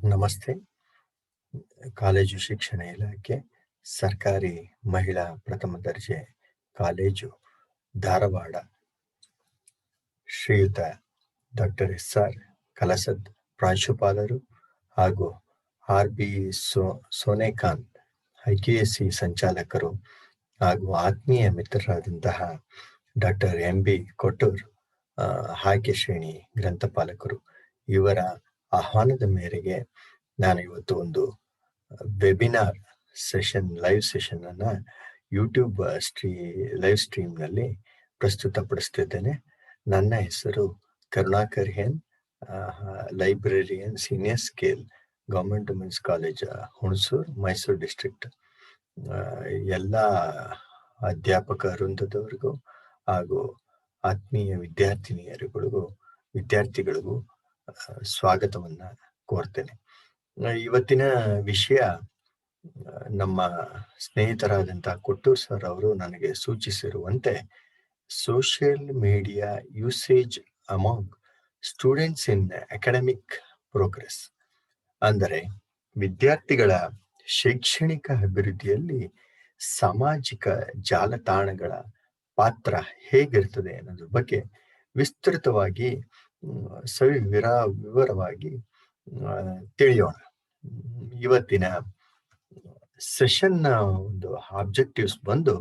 ನಮಸ್ತೆ. ಕಾಲೇಜು ಶಿಕ್ಷಣ ಇಲಾಖೆ ಸರ್ಕಾರಿ ಮಹಿಳಾ ಪ್ರಥಮ ದರ್ಜೆ ಕಾಲೇಜು ಧಾರವಾಡ ಶ್ರೀಯುತ ಡಾಕ್ಟರ್ ಎಸ್.ಆರ್. ಕಲಸದ್ ಪ್ರಾಂಶುಪಾಲರು ಹಾಗೂ ಆರ್.ಬಿ. ಸೋನೇಕಾಂತ್ IQAC ಸಂಚಾಲಕರು ಹಾಗೂ ಆತ್ಮೀಯ ಮಿತ್ರರಾದಂತಹ ಡಾಕ್ಟರ್ ಎಂ.ಬಿ. ಕೊಟ್ಟೂರ್ ಆಯ್ಕೆ ಶ್ರೇಣಿ ಗ್ರಂಥಪಾಲಕರು ಇವರ ಆಹ್ವಾನದ ಮೇರೆಗೆ ನಾನು ಇವತ್ತು ಒಂದು ವೆಬಿನಾರ್ ಲೈವ್ ಸೆಷನ್ ಅನ್ನ ಯೂಟ್ಯೂಬ್ ಲೈವ್ ಸ್ಟ್ರೀಮ್ ನಲ್ಲಿ ಪ್ರಸ್ತುತಪಡಿಸ್ತಿದ್ದೇನೆ. ನನ್ನ ಹೆಸರು Karunakar N, librarian senior scale, government women's college Hunsur, Mysuru district. ಎಲ್ಲ ಅಧ್ಯಾಪಕ ವೃಂದದವರಿಗೂ ಹಾಗೂ ಆತ್ಮೀಯ ವಿದ್ಯಾರ್ಥಿಗಳಿಗೂ ಸ್ವಾಗತವನ್ನ ಕೋರ್ತೇನೆ. ಇವತ್ತಿನ ವಿಷಯ ನಮ್ಮ ಸ್ನೇಹಿತರಾದಂತಹ ಕೊಟ್ಟೂರ್ ಸರ್ ಅವರು ನನಗೆ ಸೂಚಿಸಿರುವಂತೆ social media usage among students in academic progress, ಅಂದರೆ ವಿದ್ಯಾರ್ಥಿಗಳ ಶೈಕ್ಷಣಿಕ ಅಭಿವೃದ್ಧಿಯಲ್ಲಿ ಸಾಮಾಜಿಕ ಜಾಲತಾಣಗಳ ಪಾತ್ರ ಹೇಗಿರ್ತದೆ ಅನ್ನೋದ್ರ ಬಗ್ಗೆ ವಿಸ್ತೃತವಾಗಿ ವಿವರವಾಗಿ ತಿಳಿಯೋಣ. ಇವತ್ತಿನ ಸೆಷನ್ನ ಒಂದು ಆಬ್ಜೆಕ್ಟಿವ್ಸ್ ಬಂದು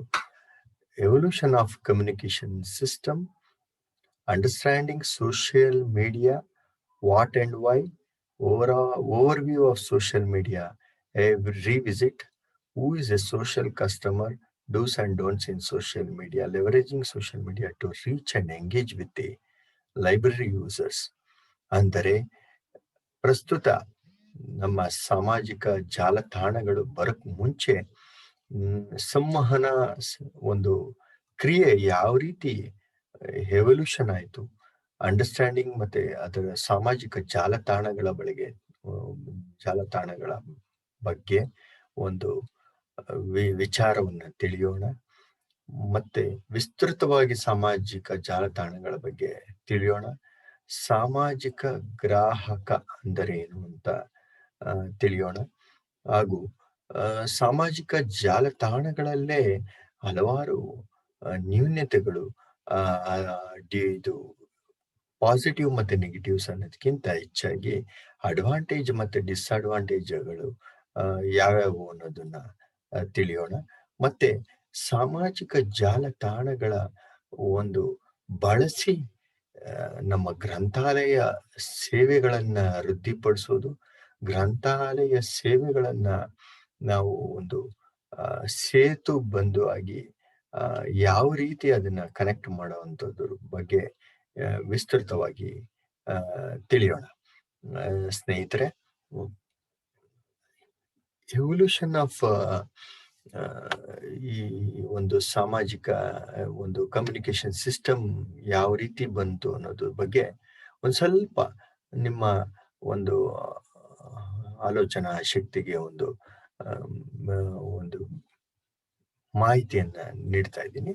evolution of communication system, understanding social media, what and why, overview of social media, a revisit, who is a social customer, do's and don'ts in social media, leveraging social media to reach and engage with the library users. ಅಂದರೆ ಪ್ರಸ್ತುತ ನಮ್ಮ ಸಾಮಾಜಿಕ ಜಾಲತಾಣಗಳು ಬರಕ್ ಮುಂಚೆ ಸಂವಹನ ಒಂದು ಕ್ರಿಯೆ ಯಾವ ರೀತಿ ಎವಲ್ಯೂಷನ್ ಆಯಿತು, ಅಂಡರ್ಸ್ಟ್ಯಾಂಡಿಂಗ್ ಮತ್ತೆ ಅದರ ಸಾಮಾಜಿಕ ಜಾಲತಾಣಗಳ ಬಗ್ಗೆ ಒಂದು ವಿಚಾರವನ್ನ ತಿಳಿಯೋಣ. ಮತ್ತೆ ವಿಸ್ತೃತವಾಗಿ ಸಾಮಾಜಿಕ ಜಾಲತಾಣಗಳ ಬಗ್ಗೆ ತಿಳಿಯೋಣ. ಸಾಮಾಜಿಕ ಗ್ರಾಹಕ ಅಂದರೆ ಏನು ಅಂತ ತಿಳಿಯೋಣ. ಹಾಗೂ ಸಾಮಾಜಿಕ ಜಾಲತಾಣಗಳಲ್ಲೇ ಹಲವಾರು ನ್ಯೂನ್ಯತೆಗಳು, ಇದು ಪಾಸಿಟಿವ್ ಮತ್ತೆ ನೆಗೆಟಿವ್ಸ್ ಅನ್ನೋದಕ್ಕಿಂತ ಹೆಚ್ಚಾಗಿ ಅಡ್ವಾಂಟೇಜ್ ಮತ್ತೆ ಡಿಸ್ಅಡ್ವಾಂಟೇಜ್ಗಳು ಯಾವ್ಯಾವು ಅನ್ನೋದನ್ನ ತಿಳಿಯೋಣ. ಮತ್ತೆ ಸಾಮಾಜಿಕ ಜಾಲತಾಣಗಳ ಒಂದು ಬಳಸಿ ನಮ್ಮ ಗ್ರಂಥಾಲಯ ಸೇವೆಗಳನ್ನ ವೃದ್ಧಿಪಡಿಸೋದು, ಗ್ರಂಥಾಲಯ ಸೇವೆಗಳನ್ನ ನಾವು ಒಂದು ಸೇತು ಬಂಧು ಆಗಿ ಯಾವ ರೀತಿ ಅದನ್ನ ಕನೆಕ್ಟ್ ಮಾಡುವಂಥದ್ರ ಬಗ್ಗೆ ವಿಸ್ತೃತವಾಗಿ ತಿಳಿಯೋಣ. ಸ್ನೇಹಿತರೆ, ಎವಲ್ಯೂಷನ್ ಆಫ್ ಈ ಒಂದು ಸಾಮಾಜಿಕ ಒಂದು ಕಮ್ಯುನಿಕೇಶನ್ ಸಿಸ್ಟಮ್ ಯಾವ ರೀತಿ ಬಂತು ಅನ್ನೋದ್ರ ಬಗ್ಗೆ ಒಂದು ಸ್ವಲ್ಪ ನಿಮ್ಮ ಒಂದು ಆಲೋಚನಾ ಶಕ್ತಿಗೆ ಒಂದು ಮಾಹಿತಿಯನ್ನ ನೀಡ್ತಾ ಇದ್ದೀನಿ.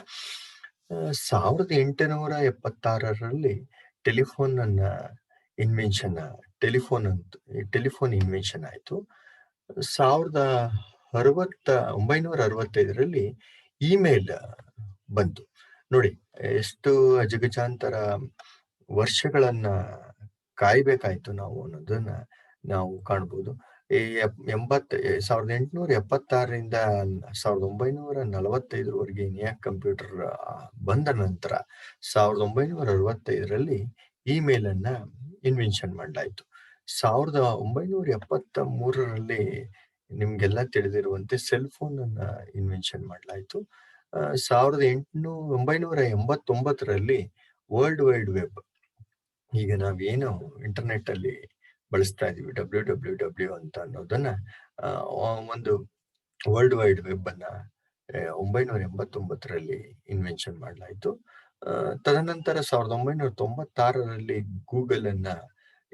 1876ರಲ್ಲಿ ಟೆಲಿಫೋನ್ ಇನ್ವೆನ್ಷನ್ ಆಯಿತು. 1965ರಲ್ಲಿ ಇಮೇಲ್ ಬಂತು. ನೋಡಿ, ಎಷ್ಟು ಅಜಗಜಾಂತರ ವರ್ಷಗಳನ್ನ ಕಾಯ್ಬೇಕಾಯ್ತು ನಾವು ಅನ್ನೋದನ್ನ ನಾವು ಕಾಣ್ಬೋದು. 1876ರಿಂದ 1945ವರೆಗೆ ENIAC ಕಂಪ್ಯೂಟರ್ ಬಂದ ನಂತರ 1965ರಲ್ಲಿ ಇಮೇಲ್ ಅನ್ನ ಇನ್ವೆನ್ಷನ್ ಮಾಡಲಾಯಿತು. 1973ರಲ್ಲಿ ನಿಮ್ಗೆಲ್ಲ ತಿಳಿದಿರುವಂತೆ ಸೆಲ್ ಫೋನ್ ಅನ್ನ ಇನ್ವೆನ್ಷನ್ ಮಾಡಲಾಯಿತು. 1989ರಲ್ಲಿ ವರ್ಲ್ಡ್ ವೈಡ್ ವೆಬ್, ಈಗ ನಾವೇನು ಇಂಟರ್ನೆಟ್ ಅಲ್ಲಿ ಬಳಸ್ತಾ ಇದೀವಿ WWW ಅಂತ ಅನ್ನೋದನ್ನ, ಒಂದು ವರ್ಲ್ಡ್ ವೈಡ್ ವೆಬ್ ಅನ್ನ 1989ರಲ್ಲಿ ಇನ್ವೆನ್ಷನ್ ಮಾಡಲಾಯಿತು. ತದನಂತರ 1996ರಲ್ಲಿ ಗೂಗಲ್ ಅನ್ನ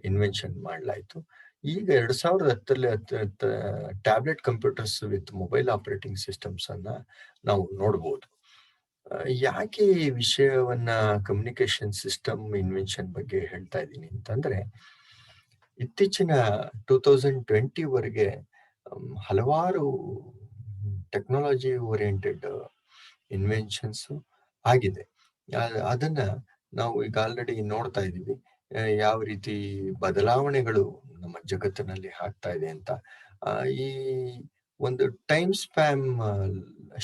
ಇನ್ವೆನ್ಷನ್ ಮಾಡಲಾಯಿತು. ಈಗ 2010 tablet computers with mobile operating systems ಅನ್ನ ನಾವು ನೋಡ್ಬೋದು. ಯಾಕೆ ಈ ವಿಷಯವನ್ನ ಕಮ್ಯುನಿಕೇಶನ್ ಸಿಸ್ಟಮ್ ಇನ್ವೆನ್ಷನ್ ಬಗ್ಗೆ ಹೇಳ್ತಾ ಇದ್ದೀನಿ ಅಂತಂದ್ರೆ, ಇತ್ತೀಚಿನ 2020 ವರೆಗೆ ಹಲವಾರು ಟೆಕ್ನಾಲಜಿ ಓರಿಯೆಂಟೆಡ್ ಇನ್ವೆನ್ಷನ್ಸ್ ಆಗಿದೆ. ಅದನ್ನ ನಾವು ಈಗ ಆಲ್ರೆಡಿ ನೋಡ್ತಾ ಇದ್ದೀವಿ. ಯಾವ ರೀತಿ ಬದಲಾವಣೆಗಳು ನಮ್ಮ ಜಗತ್ತಿನಲ್ಲಿ ಆಗ್ತಾ ಇದೆ ಅಂತ. ಈ ಒಂದು time spam,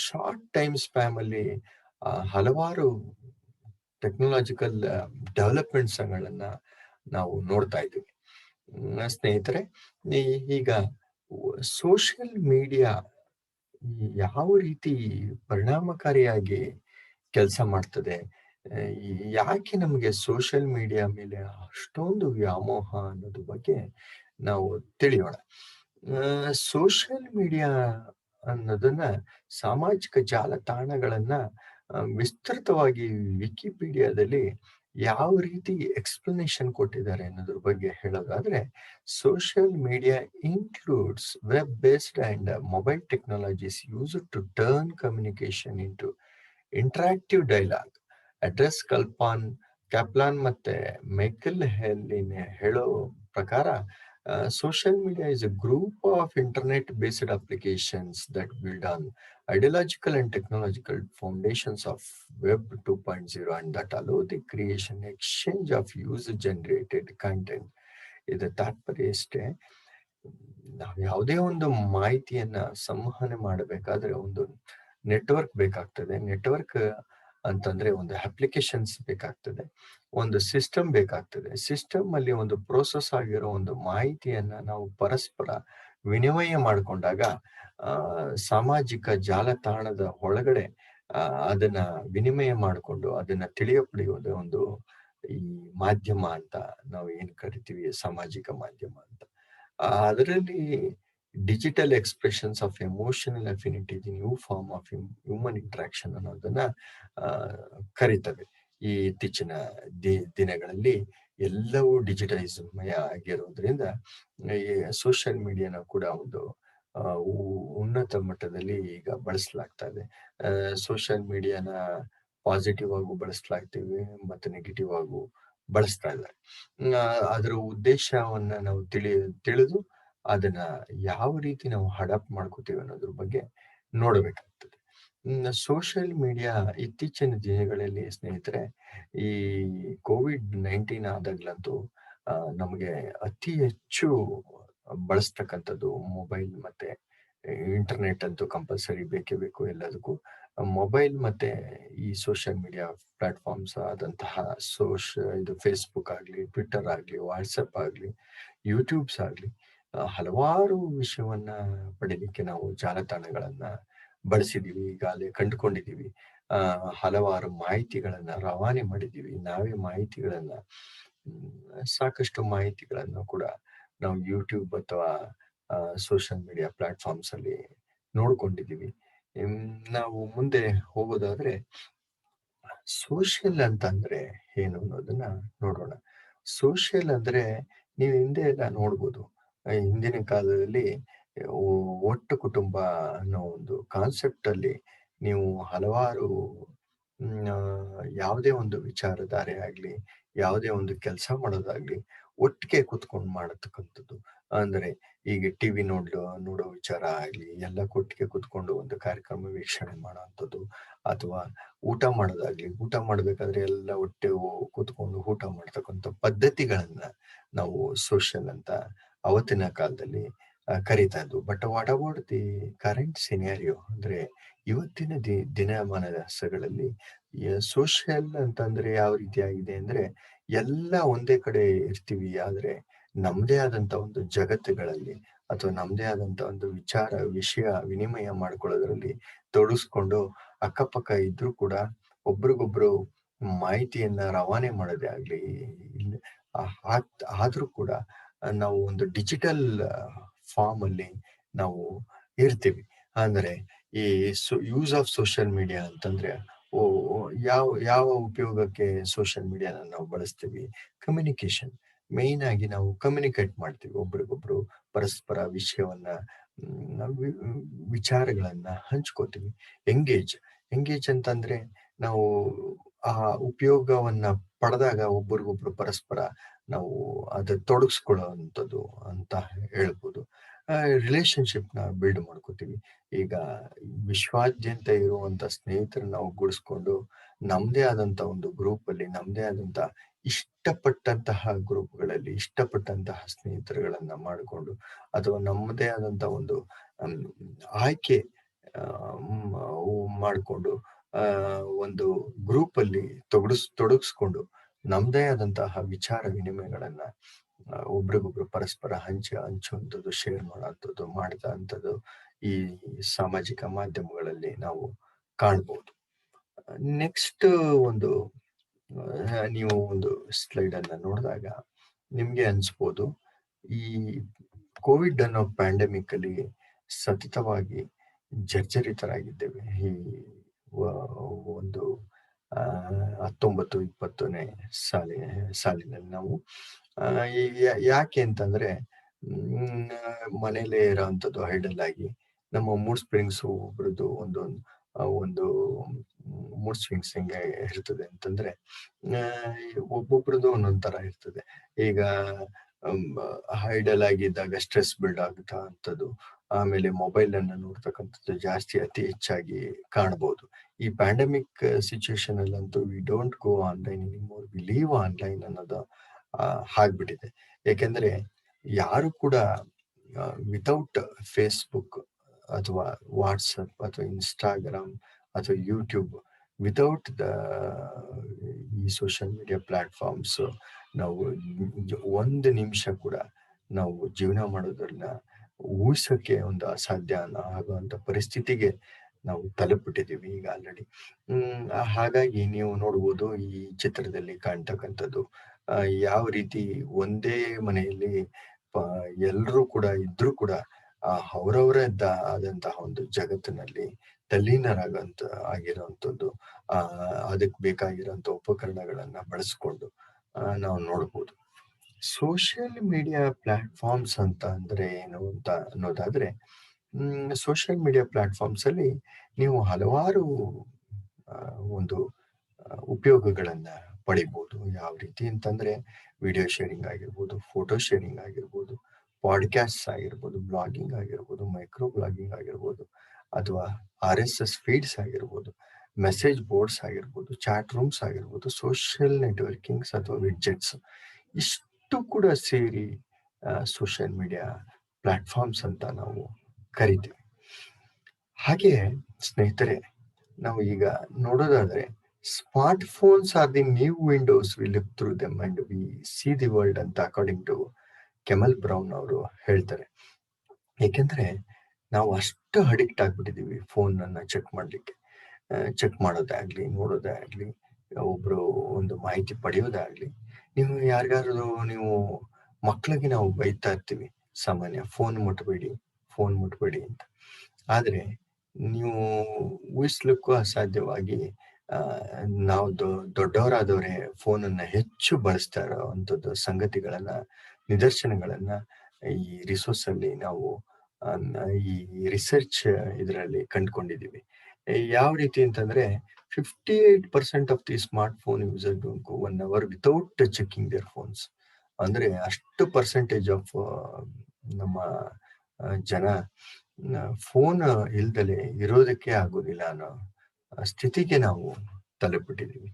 short time spam ಅಲ್ಲಿ ಹಲವಾರು ಟೆಕ್ನಾಲಜಿಕಲ್ ಡೆವಲಪ್ಮೆಂಟ್ಸ್ಗಳನ್ನ ನಾವು ನೋಡ್ತಾ ಇದ್ದೀವಿ. ಸ್ನೇಹಿತರೆ, ಈಗ ಸೋಷಿಯಲ್ ಮೀಡಿಯಾ ಯಾವ ರೀತಿ ಪರಿಣಾಮಕಾರಿಯಾಗಿ ಕೆಲಸ ಮಾಡ್ತದೆ, ಯಾಕೆ ನಮಗೆ ಸೋಷಿಯಲ್ ಮೀಡಿಯಾ ಮೇಲೆ ಅಷ್ಟೊಂದು ವ್ಯಾಮೋಹ ಅನ್ನೋದ್ರ ಬಗ್ಗೆ ನಾವು ತಿಳಿಯೋಣ. ಸೋಷಿಯಲ್ ಮೀಡಿಯಾ ಅನ್ನೋದನ್ನ, ಸಾಮಾಜಿಕ ಜಾಲತಾಣಗಳನ್ನ ವಿಸ್ತೃತವಾಗಿ ವಿಕಿಪೀಡಿಯಾದಲ್ಲಿ ಯಾವ ರೀತಿ ಎಕ್ಸ್ಪ್ಲನೇಷನ್ ಕೊಟ್ಟಿದ್ದಾರೆ ಅನ್ನೋದ್ರ ಬಗ್ಗೆ ಹೇಳೋದಾದ್ರೆ, social media includes web based and mobile technologies used to turn communication into interactive dialogue. Andreas Kaplan ಮತ್ತೆ ಮೈಕೆಲ್ ಹೆಲ್ಲಿನ್ ಹೇಳೋ ಪ್ರಕಾರ, social media is a group of internet-based applications that build on ideological and technological foundations of Web 2.0 and that allow the creation and exchange of user-generated content. ಇದರ ತಾತ್ಪರ್ಯ ಇಷ್ಟೇ. ನಾವು ಯಾವುದೇ ಒಂದು ಮಾಹಿತಿಯನ್ನ ಸಂವಹನೆ ಮಾಡಬೇಕಾದ್ರೆ ಒಂದು ನೆಟ್ವರ್ಕ್ ಬೇಕಾಗ್ತದೆ. ನೆಟ್ವರ್ಕ್ ಅಂತಂದ್ರೆ ಒಂದು ಅಪ್ಲಿಕೇಶನ್ಸ್ ಬೇಕಾಗ್ತದೆ, ಒಂದು ಸಿಸ್ಟಮ್ ಬೇಕಾಗ್ತದೆ. ಸಿಸ್ಟಮ್ ಅಲ್ಲಿ ಒಂದು ಪ್ರೋಸೆಸ್ ಆಗಿರೋ ಒಂದು ಮಾಹಿತಿಯನ್ನ ನಾವು ಪರಸ್ಪರ ವಿನಿಮಯ ಮಾಡಿಕೊಂಡಾಗ, ಸಾಮಾಜಿಕ ಜಾಲತಾಣದ ಒಳಗಡೆ ಅದನ್ನ ವಿನಿಮಯ ಮಾಡಿಕೊಂಡು ಅದನ್ನ ತಿಳಿಯಪಡೆಯುವುದು ಒಂದು ಈ ಮಾಧ್ಯಮ ಅಂತ ನಾವು ಏನ್ ಕರಿತೀವಿ, ಸಾಮಾಜಿಕ ಮಾಧ್ಯಮ ಅಂತ. ಅದರಲ್ಲಿ digital expressions of emotional affinity, the new form of human interaction ಅನ್ನೋದನ್ನ ಕರೀತವೆ. ಈ ಇತ್ತೀಚಿನ ದಿನಗಳಲ್ಲಿ ಎಲ್ಲವೂ ಡಿಜಿಟೈಸ್ ಮಯ ಆಗಿರೋದ್ರಿಂದ ಈ ಸೋಷಿಯಲ್ ಮೀಡಿಯಾನ ಕೂಡ ಒಂದು ಉನ್ನತ ಮಟ್ಟದಲ್ಲಿ ಈಗ ಬಳಸಲಾಗ್ತಾ ಇದೆ. ಸೋಷಿಯಲ್ ಮೀಡಿಯಾನ ಪಾಸಿಟಿವ್ ಆಗು ಬಳಸಲಾಗ್ತೀವಿ ಮತ್ತೆ ನೆಗೆಟಿವ್ ಆಗು ಬಳಸ್ತಾ ಇದ್ದಾರೆ. ಅದರ ಉದ್ದೇಶವನ್ನ ನಾವು ತಿಳಿದು ಅದನ್ನ ಯಾವ ರೀತಿ ನಾವು ಅಡಾಪ್ಟ್ ಮಾಡ್ಕೋತೀವಿ ಅನ್ನೋದ್ರ ಬಗ್ಗೆ ನೋಡಬೇಕಾಗ್ತದೆ. ಸೋಷಿಯಲ್ ಮೀಡಿಯಾ ಇತ್ತೀಚಿನ ದಿನಗಳಲ್ಲಿ ಸ್ನೇಹಿತರೆ, ಈ COVID-19 ಆದಾಗ್ಲಂತೂ ನಮಗೆ ಅತಿ ಹೆಚ್ಚು ಬಳಸ್ತಕ್ಕಂಥದ್ದು ಮೊಬೈಲ್ ಮತ್ತೆ ಇಂಟರ್ನೆಟ್ ಅಂತೂ ಕಂಪಲ್ಸರಿ ಬೇಕೇ ಬೇಕು ಎಲ್ಲದಕ್ಕೂ. ಮೊಬೈಲ್ ಮತ್ತೆ ಈ ಸೋಷಿಯಲ್ ಮೀಡಿಯಾ ಪ್ಲಾಟ್ಫಾರ್ಮ್ಸ್ ಆದಂತಹ ಇದು ಫೇಸ್ಬುಕ್ ಆಗಲಿ, ಟ್ವಿಟರ್ ಆಗಲಿ, ವಾಟ್ಸಪ್ ಆಗಲಿ, ಯೂಟ್ಯೂಬ್ಸ್ ಆಗಲಿ, ಹಲವಾರು ವಿಷಯವನ್ನ ಪಡೀಲಿಕ್ಕೆ ನಾವು ಜಾಲತಾಣಗಳನ್ನ ಬಳಸಿದೀವಿ, ಈಗಾಗಲೇ ಕಂಡುಕೊಂಡಿದ್ದೀವಿ. ಹಲವಾರು ಮಾಹಿತಿಗಳನ್ನ ರವಾನೆ ಮಾಡಿದ್ದೀವಿ. ನಾವೇ ಮಾಹಿತಿಗಳನ್ನ, ಸಾಕಷ್ಟು ಮಾಹಿತಿಗಳನ್ನು ಕೂಡ ನಾವು ಯೂಟ್ಯೂಬ್ ಅಥವಾ ಸೋಷಿಯಲ್ ಮೀಡಿಯಾ ಪ್ಲಾಟ್ಫಾರ್ಮ್ಸ್ ಅಲ್ಲಿ ನೋಡ್ಕೊಂಡಿದ್ದೀವಿ. ನಾವು ಮುಂದೆ ಹೋಗೋದಾದ್ರೆ, ಸೋಷಿಯಲ್ ಅಂತಂದ್ರೆ ಏನು ಅನ್ನೋದನ್ನ ನೋಡೋಣ. ಸೋಷಿಯಲ್ ಅಂದ್ರೆ ನೀವು ಹಿಂದೆ ಎಲ್ಲ ನೋಡ್ಬೋದು, ಹಿಂದಿನ ಕಾಲದಲ್ಲಿ ಒಟ್ಟು ಕುಟುಂಬ ಅನ್ನೋ ಒಂದು ಕಾನ್ಸೆಪ್ಟ್ ಅಲ್ಲಿ ನೀವು ಹಲವಾರು ಯಾವುದೇ ಒಂದು ವಿಚಾರಧಾರೆ ಆಗ್ಲಿ, ಯಾವುದೇ ಒಂದು ಕೆಲಸ ಮಾಡೋದಾಗ್ಲಿ ಒಟ್ಟಿಗೆ ಕುತ್ಕೊಂಡು ಮಾಡತಕ್ಕಂಥದ್ದು. ಅಂದ್ರೆ ಈಗ ಟಿವಿ ನೋಡೋ ವಿಚಾರ ಆಗ್ಲಿ, ಎಲ್ಲ ಒಟ್ಟಿಗೆ ಕುತ್ಕೊಂಡು ಒಂದು ಕಾರ್ಯಕ್ರಮ ವೀಕ್ಷಣೆ ಮಾಡೋವಂಥದ್ದು, ಅಥವಾ ಊಟ ಮಾಡೋದಾಗ್ಲಿ, ಊಟ ಮಾಡ್ಬೇಕಾದ್ರೆ ಎಲ್ಲ ಒಟ್ಟೆ ಕೂತ್ಕೊಂಡು ಊಟ ಮಾಡ್ತಕ್ಕಂಥ ಪದ್ಧತಿಗಳನ್ನ ನಾವು ಸೋಷಿಯಲ್ ಅಂತ ಅವತ್ತಿನ ಕಾಲದಲ್ಲಿ ಕರೀತಾ ಇದ್ವು. But what about the current scenario ಅಂದ್ರೆ ಇವತ್ತಿನ ದಿನಮಾನಗಳಲ್ಲಿ ಸೋಷಿಯಲ್ ಅಂತಂದ್ರೆ ಯಾವ ರೀತಿ ಆಗಿದೆ ಅಂದ್ರೆ, ಎಲ್ಲ ಒಂದೇ ಕಡೆ ಇರ್ತೀವಿ, ಆದ್ರೆ ನಮ್ದೇ ಆದಂತ ಒಂದು ಜಗತ್ತುಗಳಲ್ಲಿ ಅಥವಾ ನಮ್ದೇ ಆದಂತ ಒಂದು ವಿಷಯ ವಿನಿಮಯ ಮಾಡ್ಕೊಳ್ಳೋದ್ರಲ್ಲಿ ತೊಡಗಿಸ್ಕೊಂಡು ಅಕ್ಕಪಕ್ಕ ಇದ್ರೂ ಕೂಡ ಒಬ್ರಿಗೊಬ್ರು ಮಾಹಿತಿಯನ್ನ ರವಾನೆ ಮಾಡೋದೇ ಆಗ್ಲಿ, ಆದ್ರೂ ಕೂಡ ನಾವು ಒಂದು ಡಿಜಿಟಲ್ ಫಾರ್ಮ್ ಅಲ್ಲಿ ನಾವು ಇರ್ತೀವಿ. ಅಂದ್ರೆ ಈ ಯೂಸ್ ಆಫ್ ಸೋಷಿಯಲ್ ಮೀಡಿಯಾ ಅಂತಂದ್ರೆ, ಯಾವ ಉಪಯೋಗಕ್ಕೆ ಸೋಷಿಯಲ್ ಮೀಡಿಯಾನ ನಾವು ಬಳಸ್ತೀವಿ? ಕಮ್ಯುನಿಕೇಶನ್, ಮೇನ್ ಆಗಿ ನಾವು ಕಮ್ಯುನಿಕೇಟ್ ಮಾಡ್ತೀವಿ, ಒಬ್ರಿಗೊಬ್ರು ಪರಸ್ಪರ ವಿಚಾರಗಳನ್ನ ಹಂಚ್ಕೋತೀವಿ. ಎಂಗೇಜ್ ಅಂತಂದ್ರೆ ನಾವು ಆ ಉಪಯೋಗವನ್ನ ಪಡೆದಾಗ ಒಬ್ಬರಿಗೊಬ್ರು ಪರಸ್ಪರ ನಾವು ತೊಡಗಿಸ್ಕೊಳ್ಳೋವಂಥದ್ದು ಅಂತ ಹೇಳ್ಬೋದು. ರಿಲೇಶನ್‌ಶಿಪ್‌ನ ಬಿಲ್ಡ್ ಮಾಡ್ಕೋತೀವಿ. ಈಗ ವಿಶ್ವಾದ್ಯಂತ ಇರುವಂತ ಸ್ನೇಹಿತರನ್ನ ನಾವು ಗೂಡಿಸ್ಕೊಂಡು, ನಮ್ದೇ ಆದಂತ ಒಂದು ಗ್ರೂಪಲ್ಲಿ, ನಮ್ದೇ ಆದಂತ ಇಷ್ಟಪಟ್ಟಂತಹ ಗ್ರೂಪ್‌ಗಳಲ್ಲಿ, ಇಷ್ಟಪಟ್ಟಂತಹ ಸ್ನೇಹಿತರುಗಳನ್ನ ಮಾಡಿಕೊಂಡು, ಅಥವಾ ನಮ್ಮದೇ ಆದಂತ ಒಂದು ಹ್ಮ್, ಆಯ್ಕೆ ಮಾಡಿಕೊಂಡು ಒಂದು ಗ್ರೂಪಲ್ಲಿ ತೊಡಗಿಸ್ಕೊಂಡು ನಮ್ದೇ ಆದಂತಹ ವಿಚಾರ ವಿನಿಮಯಗಳನ್ನ ಒಬ್ರಿಗೊಬ್ರು ಪರಸ್ಪರ ಹಂಚುವಂಥದ್ದು, ಶೇರ್ ಮಾಡುವಂಥದ್ದು, ಮಾಡ್ತಾ ಅಂಥದ್ದು ಈ ಸಾಮಾಜಿಕ ಮಾಧ್ಯಮಗಳಲ್ಲಿ ನಾವು ಕಾಣ್ಬೋದು. ನೆಕ್ಸ್ಟ್ ಒಂದು ನೀವು ಒಂದು ಸ್ಲೈಡ್ ಅನ್ನ ನೋಡಿದಾಗ ನಿಮ್ಗೆ ಅನ್ಸ್ಬೋದು, ಈ ಕೋವಿಡ್ ಅನ್ನೋ ಪ್ಯಾಂಡಮಿಕ್ ಅಲ್ಲಿ ಸತತವಾಗಿ ಜರ್ಜರಿತರಾಗಿದ್ದೇವೆ. ಈ ಒಂದು 19-20ನೇ ಸಾಲಿನಲ್ಲಿ ನಾವು ಯಾಕೆ ಅಂತಂದ್ರೆ ಮನೇಲೆ ಇರೋಂಥದ್ದು ಐಡಲ್ ಆಗಿ, ನಮ್ಮ ಮೂಡ್ ಸ್ವಿಂಗ್ಸ್ ಒಬ್ರದ್ದು ಒಂದು ಮೂಡ್ ಸ್ವಿಂಗ್ಸ್ ಹೆಂಗೆ ಇರ್ತದೆ ಅಂತಂದ್ರೆ, ಒಬ್ಬೊಬ್ರದ್ದು ಒಂದೊಂದ್ ತರ ಇರ್ತದೆ. ಈಗ ಐಡಲ್ ಆಗಿದ್ದಾಗ ಸ್ಟ್ರೆಸ್ ಬಿಲ್ಡ್ ಆಗುತ್ತಾ ಅಂತದ್ದು, ಆಮೇಲೆ ಮೊಬೈಲ್ ಅನ್ನ ನೋಡ್ತಕ್ಕಂಥದ್ದು ಜಾಸ್ತಿ ಅತಿ ಹೆಚ್ಚಾಗಿ ಕಾಣಬಹುದು. ಈ ಪ್ಯಾಂಡಮಿಕ್ ಸಿಚುಯೇಷನ್ ಅಲ್ಲಂತೂ we don't go online anymore, we live online ಅನ್ನೋದು ಆಗ್ಬಿಟ್ಟಿದೆ. ಯಾಕೆಂದ್ರೆ ಯಾರು ಕೂಡ ವಿತೌಟ್ ಫೇಸ್ಬುಕ್ ಅಥವಾ ವಾಟ್ಸಪ್ ಅಥವಾ ಇನ್ಸ್ಟಾಗ್ರಾಮ್ ಅಥವಾ ಯೂಟ್ಯೂಬ್, ವಿತೌಟ್ ಈ ಸೋಷಿಯಲ್ ಮೀಡಿಯಾ ಪ್ಲಾಟ್ಫಾರ್ಮ್ಸ್ ನಾವು ಒಂದು ನಿಮಿಷ ಕೂಡ ನಾವು ಜೀವನ ಮಾಡೋದನ್ನ ಊಹಿಸೋಕೆ ಒಂದು ಅಸಾಧ್ಯ ಆಗುವಂತ ಪರಿಸ್ಥಿತಿಗೆ ನಾವು ತಲುಪಿಬಿಟ್ಟಿದ್ದೀವಿ ಈಗ ಆಲ್ರೆಡಿ. ಹಾಗಾಗಿ ನೀವು ನೋಡ್ಬೋದು ಈ ಚಿತ್ರದಲ್ಲಿ ಕಾಣ್ತಕ್ಕಂಥದ್ದು ಯಾವ ರೀತಿ ಒಂದೇ ಮನೆಯಲ್ಲಿ ಎಲ್ರೂ ಕೂಡ ಇದ್ರೂ ಕೂಡ ಅವರವರದ್ದ ಆದಂತಹ ಒಂದು ಜಗತ್ತಿನಲ್ಲಿ ಆಗಿರುವಂಥದ್ದು, ಅದಕ್ಕೆ ಬೇಕಾಗಿರುವಂತ ಉಪಕರಣಗಳನ್ನ ಬಳಸ್ಕೊಂಡು ನಾವು ನೋಡ್ಬೋದು. ಸೋಷಿಯಲ್ ಮೀಡಿಯಾ ಪ್ಲಾಟ್ಫಾರ್ಮ್ಸ್ ಅಂತ ಅಂದ್ರೆ ಏನು ಅಂತ ಅನ್ನೋದಾದ್ರೆ, ಸೋಷಿಯಲ್ ಮೀಡಿಯಾ ಪ್ಲಾಟ್ಫಾರ್ಮ್ಸ್ ಅಲ್ಲಿ ನೀವು ಹಲವಾರು ಒಂದು ಉಪಯೋಗಗಳನ್ನ ಪಡಿಬಹುದು. ಯಾವ ರೀತಿ ಅಂತಂದ್ರೆ, ವಿಡಿಯೋ ಶೇರಿಂಗ್ ಆಗಿರ್ಬೋದು, ಫೋಟೋ ಶೇರಿಂಗ್ ಆಗಿರ್ಬೋದು, ಪಾಡ್ಕಾಸ್ಟ್ ಆಗಿರ್ಬೋದು, ಬ್ಲಾಗಿಂಗ್ ಆಗಿರ್ಬೋದು, ಮೈಕ್ರೋ ಬ್ಲಾಗಿಂಗ್ ಆಗಿರ್ಬೋದು, ಅಥವಾ RSS ಫೀಡ್ಸ್ ಆಗಿರ್ಬೋದು, ಮೆಸೇಜ್ ಬೋರ್ಡ್ಸ್ ಆಗಿರ್ಬೋದು, ಚಾಟ್ ರೂಮ್ಸ್ ಆಗಿರ್ಬೋದು, ಸೋಷಿಯಲ್ ನೆಟ್ವರ್ಕಿಂಗ್ಸ್ ಅಥವಾ ವಿಡ್ಜೆಟ್ಸ್, ಇಷ್ಟು ಕೂಡ ಸೇರಿ ಸೋಷಿಯಲ್ ಮೀಡಿಯಾ ಪ್ಲಾಟ್ಫಾರ್ಮ್ಸ್ ಅಂತ ನಾವು ಕರಿತೀವಿ. ಹಾಗೆ ಸ್ನೇಹಿತರೆ, ನಾವು ಈಗ ನೋಡೋದಾದ್ರೆ, smart phones are the new windows, we live through them and we see the world ಅಂತ ಅಕಾರ್ಡಿಂಗ್ ಟು ಕೆಮಲ್ ಬ್ರೌನ್ ಅವರು ಹೇಳ್ತಾರೆ. ಏಕೆಂದ್ರೆ ನಾವು ಅಷ್ಟು ಅಡಿಕ್ಟ್ ಆಗ್ಬಿಟ್ಟಿದೀವಿ ಫೋನ್ ಅನ್ನ ಚೆಕ್ ಮಾಡೋದೇ ಆಗ್ಲಿ, ನೋಡೋದೇ ಆಗ್ಲಿ, ಒಬ್ರು ಒಂದು ಮಾಹಿತಿ ಪಡೆಯೋದೇ ಆಗ್ಲಿ. ನೀವು ಯಾರಿಗಾದ್ರು ನೀವು ಮಕ್ಕಳಿಗೆ ನಾವು ಬೈತಾ ಇರ್ತೀವಿ ಸಾಮಾನ್ಯ, ಫೋನ್ ಮುಟ್ಬೇಡಿ ಅಂತ. ಆದ್ರೆ ನೀವು ಊಹಿಸ್ಲಿಕ್ಕೂ ಅಸಾಧ್ಯವಾಗಿ ನಾವು ದೊಡ್ಡವರಾದವರೇ ಫೋನನ್ನ ಹೆಚ್ಚು ಬಳಸ್ತಾ ಇರೋವಂಥದ್ದು ಸಂಗತಿಗಳನ್ನ, ನಿದರ್ಶನಗಳನ್ನ ಈ ರಿಸೋರ್ಸ್ ಅಲ್ಲಿ ನಾವು ಈ ರಿಸರ್ಚ್ ಇದರಲ್ಲಿ ಕಂಡುಕೊಂಡಿದ್ದೀವಿ. ಯಾವ ರೀತಿ ಅಂತಂದ್ರೆ, 58% of the smart phone user don't go 1 hour without checking their phones. ಅಂದ್ರೆ ಅಷ್ಟು ಪರ್ಸೆಂಟೇಜ್ ಆಫ್ ನಮ್ಮ ಜನ ಫೋನ್ ಇಲ್ದಲೆ ಇರೋದಕ್ಕೆ ಆಗೋದಿಲ್ಲ ಅನ್ನೋ ಸ್ಥಿತಿಗೆ ನಾವು ತಲುಪಿಬಿಟ್ಟಿದ್ದೀವಿ.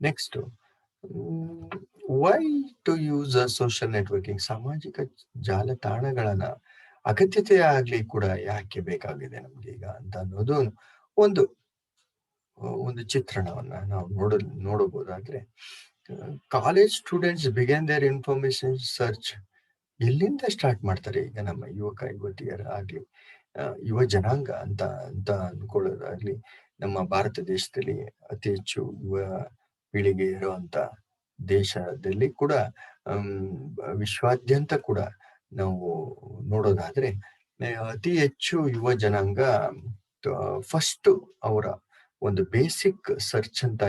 Next, why to use social networking? ಸಾಮಾಜಿಕ ಜಾಲತಾಣಗಳನ್ನ ಅಗತ್ಯತೆ ಆಗ್ಲಿ ಕೂಡ ಯಾಕೆ ಬೇಕಾಗಿದೆ ನಮ್ಗೆ ಈಗ ಅಂತ ಅನ್ನೋದು ಒಂದು ಚಿತ್ರಣವನ್ನ ನಾವು ನೋಡಬಹುದಾದ್ರೆ, college students begin their information search. ಎಲ್ಲಿಂದ ಸ್ಟಾರ್ಟ್ ಮಾಡ್ತಾರೆ ಈಗ ನಮ್ಮ ಯುವತಿಯರ ಆಗ್ಲಿ, ಯುವ ಜನಾಂಗ ಅಂತ ಅನ್ಕೊಳ್ಳೋದಾಗ್ಲಿ, ನಮ್ಮ ಭಾರತ ದೇಶದಲ್ಲಿ ಅತಿ ಹೆಚ್ಚು ಯುವ ಪೀಳಿಗೆ ಇರುವಂತ ದೇಶದಲ್ಲಿ ಕೂಡ, ವಿಶ್ವಾದ್ಯಂತ ಕೂಡ ನಾವು ನೋಡೋದಾದ್ರೆ, ಅತಿ ಹೆಚ್ಚು ಯುವ ಜನಾಂಗ ಫಸ್ಟ್ ಅವರ ಒಂದು ಬೇಸಿಕ್ ಸರ್ಚ್ ಅಂತ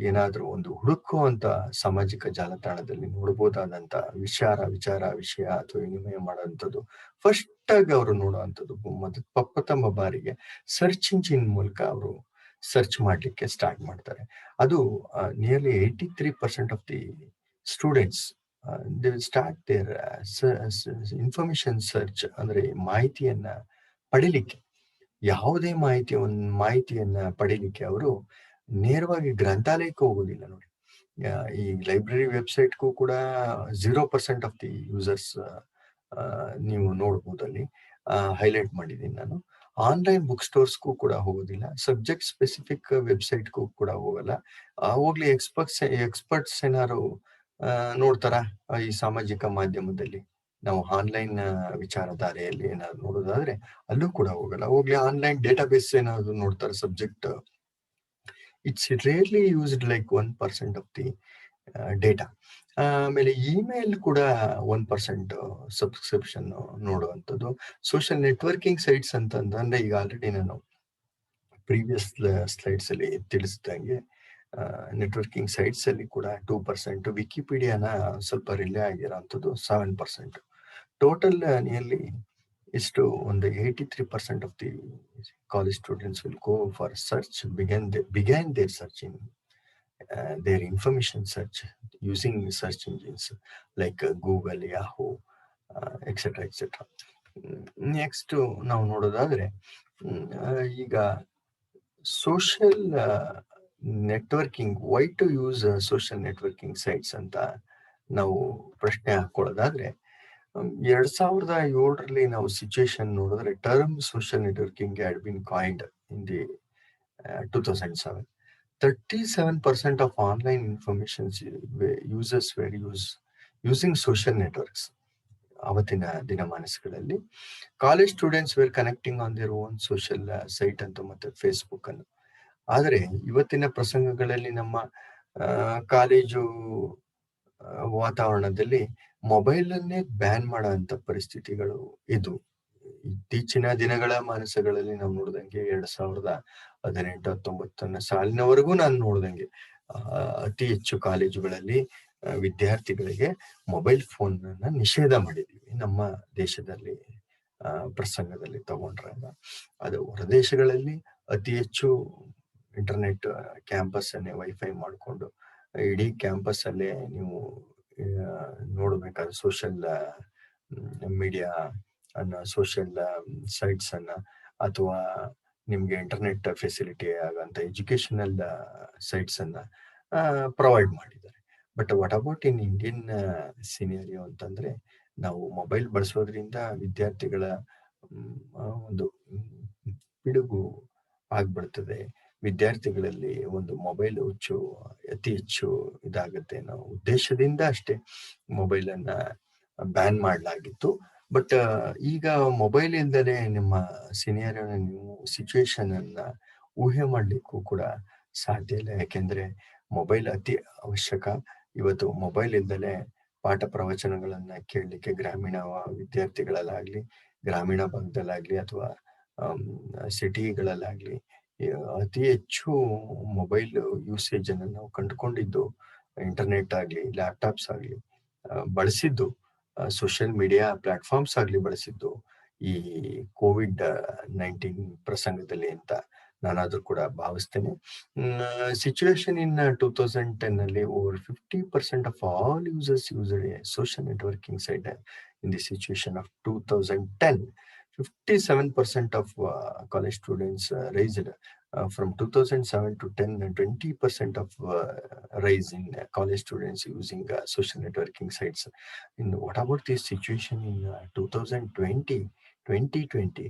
ಏನಾದ್ರೂ ಒಂದು ಹುಡುಕುವಂತ ಸಾಮಾಜಿಕ ಜಾಲತಾಣದಲ್ಲಿ ನೋಡಬಹುದಾದಂತ ವಿಷಯ ಅಥವಾ ವಿನಿಮಯ ಮಾಡುವಂಥದ್ದು, ಫಸ್ಟ್ ಆಗಿ ಅವರು ನೋಡುವಂಥದ್ದು ಪ್ರಥಮ ಬಾರಿಗೆ ಸರ್ಚ್ ಇಂಜಿನ್ ಮೂಲಕ ಅವರು ಸರ್ಚ್ ಮಾಡಲಿಕ್ಕೆ ಸ್ಟಾರ್ಟ್ ಮಾಡ್ತಾರೆ. ಅದು nearly 83% of the students they will start their information search, ಅಂದ್ರೆ ಮಾಹಿತಿಯನ್ನ ಪಡಿಲಿಕ್ಕೆ, ಯಾವುದೇ ಮಾಹಿತಿಯನ್ನ ಪಡಿಲಿಕ್ಕೆ ಅವರು ನೇರವಾಗಿ ಗ್ರಂಥಾಲಯಕ್ಕೆ ಹೋಗೋದಿಲ್ಲ ನೋಡಿ. ಈ ಲೈಬ್ರರಿ ವೆಬ್ಸೈಟ್ಗೂ ಕೂಡ 0% ಆಫ್ ದಿ ಯೂಸರ್ಸ್ ನೀವು ನೋಡ್ಬೋದು, ಅಲ್ಲಿ ಹೈಲೈಟ್ ಮಾಡಿದ್ದೀನಿ ನಾನು. ಆನ್ಲೈನ್ ಬುಕ್ ಸ್ಟೋರ್ಸ್ಗೂ ಕೂಡ ಹೋಗೋದಿಲ್ಲ, ಸಬ್ಜೆಕ್ಟ್ ಸ್ಪೆಸಿಫಿಕ್ ವೆಬ್ಸೈಟ್ಗೂ ಕೂಡ ಹೋಗಲ್ಲ. ಹೋಗ್ಲಿ ಎಕ್ಸ್ಪರ್ಟ್ಸ್ ಏನಾದ್ರು ನೋಡ್ತಾರ ಈ ಸಾಮಾಜಿಕ ಮಾಧ್ಯಮದಲ್ಲಿ, ನಾವು ಆನ್ಲೈನ್ ವಿಚಾರಧಾರೆಯಲ್ಲಿ ಏನಾದ್ರು ನೋಡೋದಾದ್ರೆ ಅಲ್ಲೂ ಕೂಡ ಹೋಗಲ್ಲ. ಹೋಗ್ಲಿ ಆನ್ಲೈನ್ ಡೇಟಾಬೇಸ್ ಏನಾದ್ರು ನೋಡ್ತಾರೆ subject, it's rarely used like 1% of the data. ಆಮೇಲೆ ಇಮೇಲ್ ಕೂಡ 1% ಸಬ್ಸ್ಕ್ರಿಪ್ಷನ್ ನೋಡುವಂಥದ್ದು. ಸೋಷಿಯಲ್ ನೆಟ್ವರ್ಕಿಂಗ್ ಸೈಟ್ಸ್ ಅಂತಂದ್ರೆ ಈಗ ಆಲ್ರೆಡಿ ನಾನು ಪ್ರೀವಿಯಸ್ ಸ್ಲೈಡ್ಸ್ ಅಲ್ಲಿ ತಿಳಿಸಿದಂಗೆ ನೆಟ್ವರ್ಕಿಂಗ್ ಸೈಟ್ಸ್ ಅಲ್ಲಿ ಕೂಡ 2%, ವಿಕಿಪೀಡಿಯಾನ ಸ್ವಲ್ಪ ರಿಲೇ ಆಗಿರೋಂಥದ್ದು 7%. ಟೋಟಲ್ ನಿಯರ್ಲಿ ಇಷ್ಟು ಒಂದು 83% of the college students will go for search, began their searching, their information search using search engines like Google, Yahoo, etc. Next ನಾವು ನೋಡೋದಾದ್ರೆ ಈಗ social networking, why to use social networking sites ಅಂತ ನಾವು ಪ್ರಶ್ನೆ ಹಾಕೊಳ್ಳೋದಾದ್ರೆ, 2007ರಲ್ಲಿ ನಾವು ಸಿಚುಯೇಷನ್ ನೋಡಿದ್ರೆ term social networking had been coined in the 2007. 37% of online information users were using social networks. ಅವತ್ತಿನ ದಿನಮಾನಗಳಲ್ಲಿ college students were connecting on their own social site ಅಂತ, ಮತ್ತೆ ಫೇಸ್ಬುಕ್ ಅನ್ನು. ಆದರೆ ಇವತ್ತಿನ ಪ್ರಸಂಗಗಳಲ್ಲಿ ನಮ್ಮ ಕಾಲೇಜು ವಾತಾವರಣದಲ್ಲಿ ಮೊಬೈಲ್ ಅನ್ನೇ ಬ್ಯಾನ್ ಮಾಡೋ ಅಂತ ಪರಿಸ್ಥಿತಿಗಳು ಇದು. ಇತ್ತೀಚಿನ ದಿನಗಳ ಮಾನಸಗಳಲ್ಲಿ ನಾವು ನೋಡಿದಂಗೆ 2018-19 ಸಾಲಿನವರೆಗೂ ನಾನು ನೋಡಿದಂಗೆ ಅತಿ ಹೆಚ್ಚು ಕಾಲೇಜುಗಳಲ್ಲಿ ವಿದ್ಯಾರ್ಥಿಗಳಿಗೆ ಮೊಬೈಲ್ ಫೋನ್ ಅನ್ನ ನಿಷೇಧ ಮಾಡಿದೀವಿ ನಮ್ಮ ದೇಶದಲ್ಲಿ. ಪ್ರಸಂಗದಲ್ಲಿ ತಗೊಂಡ್ರೆ ಅದು ಹೊರದೇಶಗಳಲ್ಲಿ ಅತಿ ಹೆಚ್ಚು ಇಂಟರ್ನೆಟ್ ಕ್ಯಾಂಪಸ್ ಅನ್ನೇ ವೈಫೈ ಮಾಡಿಕೊಂಡು ಇಡೀ ಕ್ಯಾಂಪಸ್ ಅಲ್ಲೇ ನೀವು ನೋಡ್ಬೇಕಾದ್ರೆ ಸೋಷಿಯಲ್ ಮೀಡಿಯಾ ಅನ್ನ, ಸೋಷಿಯಲ್ ಸೈಟ್ಸ್ ಅನ್ನ, ಅಥವಾ ನಿಮ್ಗೆ ಇಂಟರ್ನೆಟ್ ಫೆಸಿಲಿಟಿ ಆಗಂತ ಎಜುಕೇಶನಲ್ ಸೈಟ್ಸ್ ಅನ್ನ ಪ್ರೊವೈಡ್ ಮಾಡಿದ್ದಾರೆ. But what about in Indian scenario ಅಂತಂದ್ರೆ, ನಾವು ಮೊಬೈಲ್ ಬಳಸೋದ್ರಿಂದ ವಿದ್ಯಾರ್ಥಿಗಳ ಒಂದು ಪಿಡುಗು ಆಗ್ಬಿಡ್ತದೆ. ವಿದ್ಯಾರ್ಥಿಗಳಲ್ಲಿ ಒಂದು ಮೊಬೈಲ್ ಹುಚ್ಚು ಅತಿ ಹೆಚ್ಚು ಇದಾಗುತ್ತೆ ಅನ್ನೋ ಉದ್ದೇಶದಿಂದ ಅಷ್ಟೇ ಮೊಬೈಲ್ ಅನ್ನ ಬ್ಯಾನ್ ಮಾಡಲಾಗಿತ್ತು. ಬಟ್ ಈಗ ಮೊಬೈಲ್ ಇಲ್ದಲೆ ನಿಮ್ಮ ಸಿನಿಯರ್ ನೀವು ಸಿಚುವೇಶನ್ ಅನ್ನ ಊಹೆ ಮಾಡ್ಲಿಕ್ಕೂ ಕೂಡ ಸಾಧ್ಯ ಇಲ್ಲ. ಯಾಕೆಂದ್ರೆ ಮೊಬೈಲ್ ಅತಿ ಅವಶ್ಯಕ. ಇವತ್ತು ಮೊಬೈಲ್ ಇಲ್ದಲೆ ಪಾಠ ಪ್ರವಚನಗಳನ್ನ ಕೇಳಲಿಕ್ಕೆ ಗ್ರಾಮೀಣ ವಿದ್ಯಾರ್ಥಿಗಳಲ್ಲಾಗ್ಲಿ, ಗ್ರಾಮೀಣ ಭಾಗದಲ್ಲಾಗ್ಲಿ, ಅಥವಾ ಸಿಟಿಗಳಲ್ಲಾಗ್ಲಿ ಅತಿ ಹೆಚ್ಚು ಮೊಬೈಲ್ ಯೂಸೇಜ್ ಅನ್ನು ನಾವು ಕಂಡುಕೊಂಡಿದ್ದು, ಇಂಟರ್ನೆಟ್ ಆಗ್ಲಿ, ಲ್ಯಾಪ್ಟಾಪ್ಸ್ ಆಗ್ಲಿ ಬಳಸಿದ್ದು, ಸೋಷಿಯಲ್ ಮೀಡಿಯಾ ಪ್ಲಾಟ್ಫಾರ್ಮ್ಸ್ ಆಗ್ಲಿ ಬಳಸಿದ್ದು ಈ COVID-19 ಪ್ರಸಂಗದಲ್ಲಿ ಅಂತ ನಾನಾದ್ರೂ ಕೂಡ ಭಾವಿಸ್ತೇನೆ. ಸಿಚುವೇಶನ್ ಇನ್ 2010 ಅಲ್ಲಿ over 50% of all users used A social networking site. In the situation of 2010, 57% of college students raised from 2007 to 10, 20% of rise in college students using social networking sites. And what about this situation in 2020?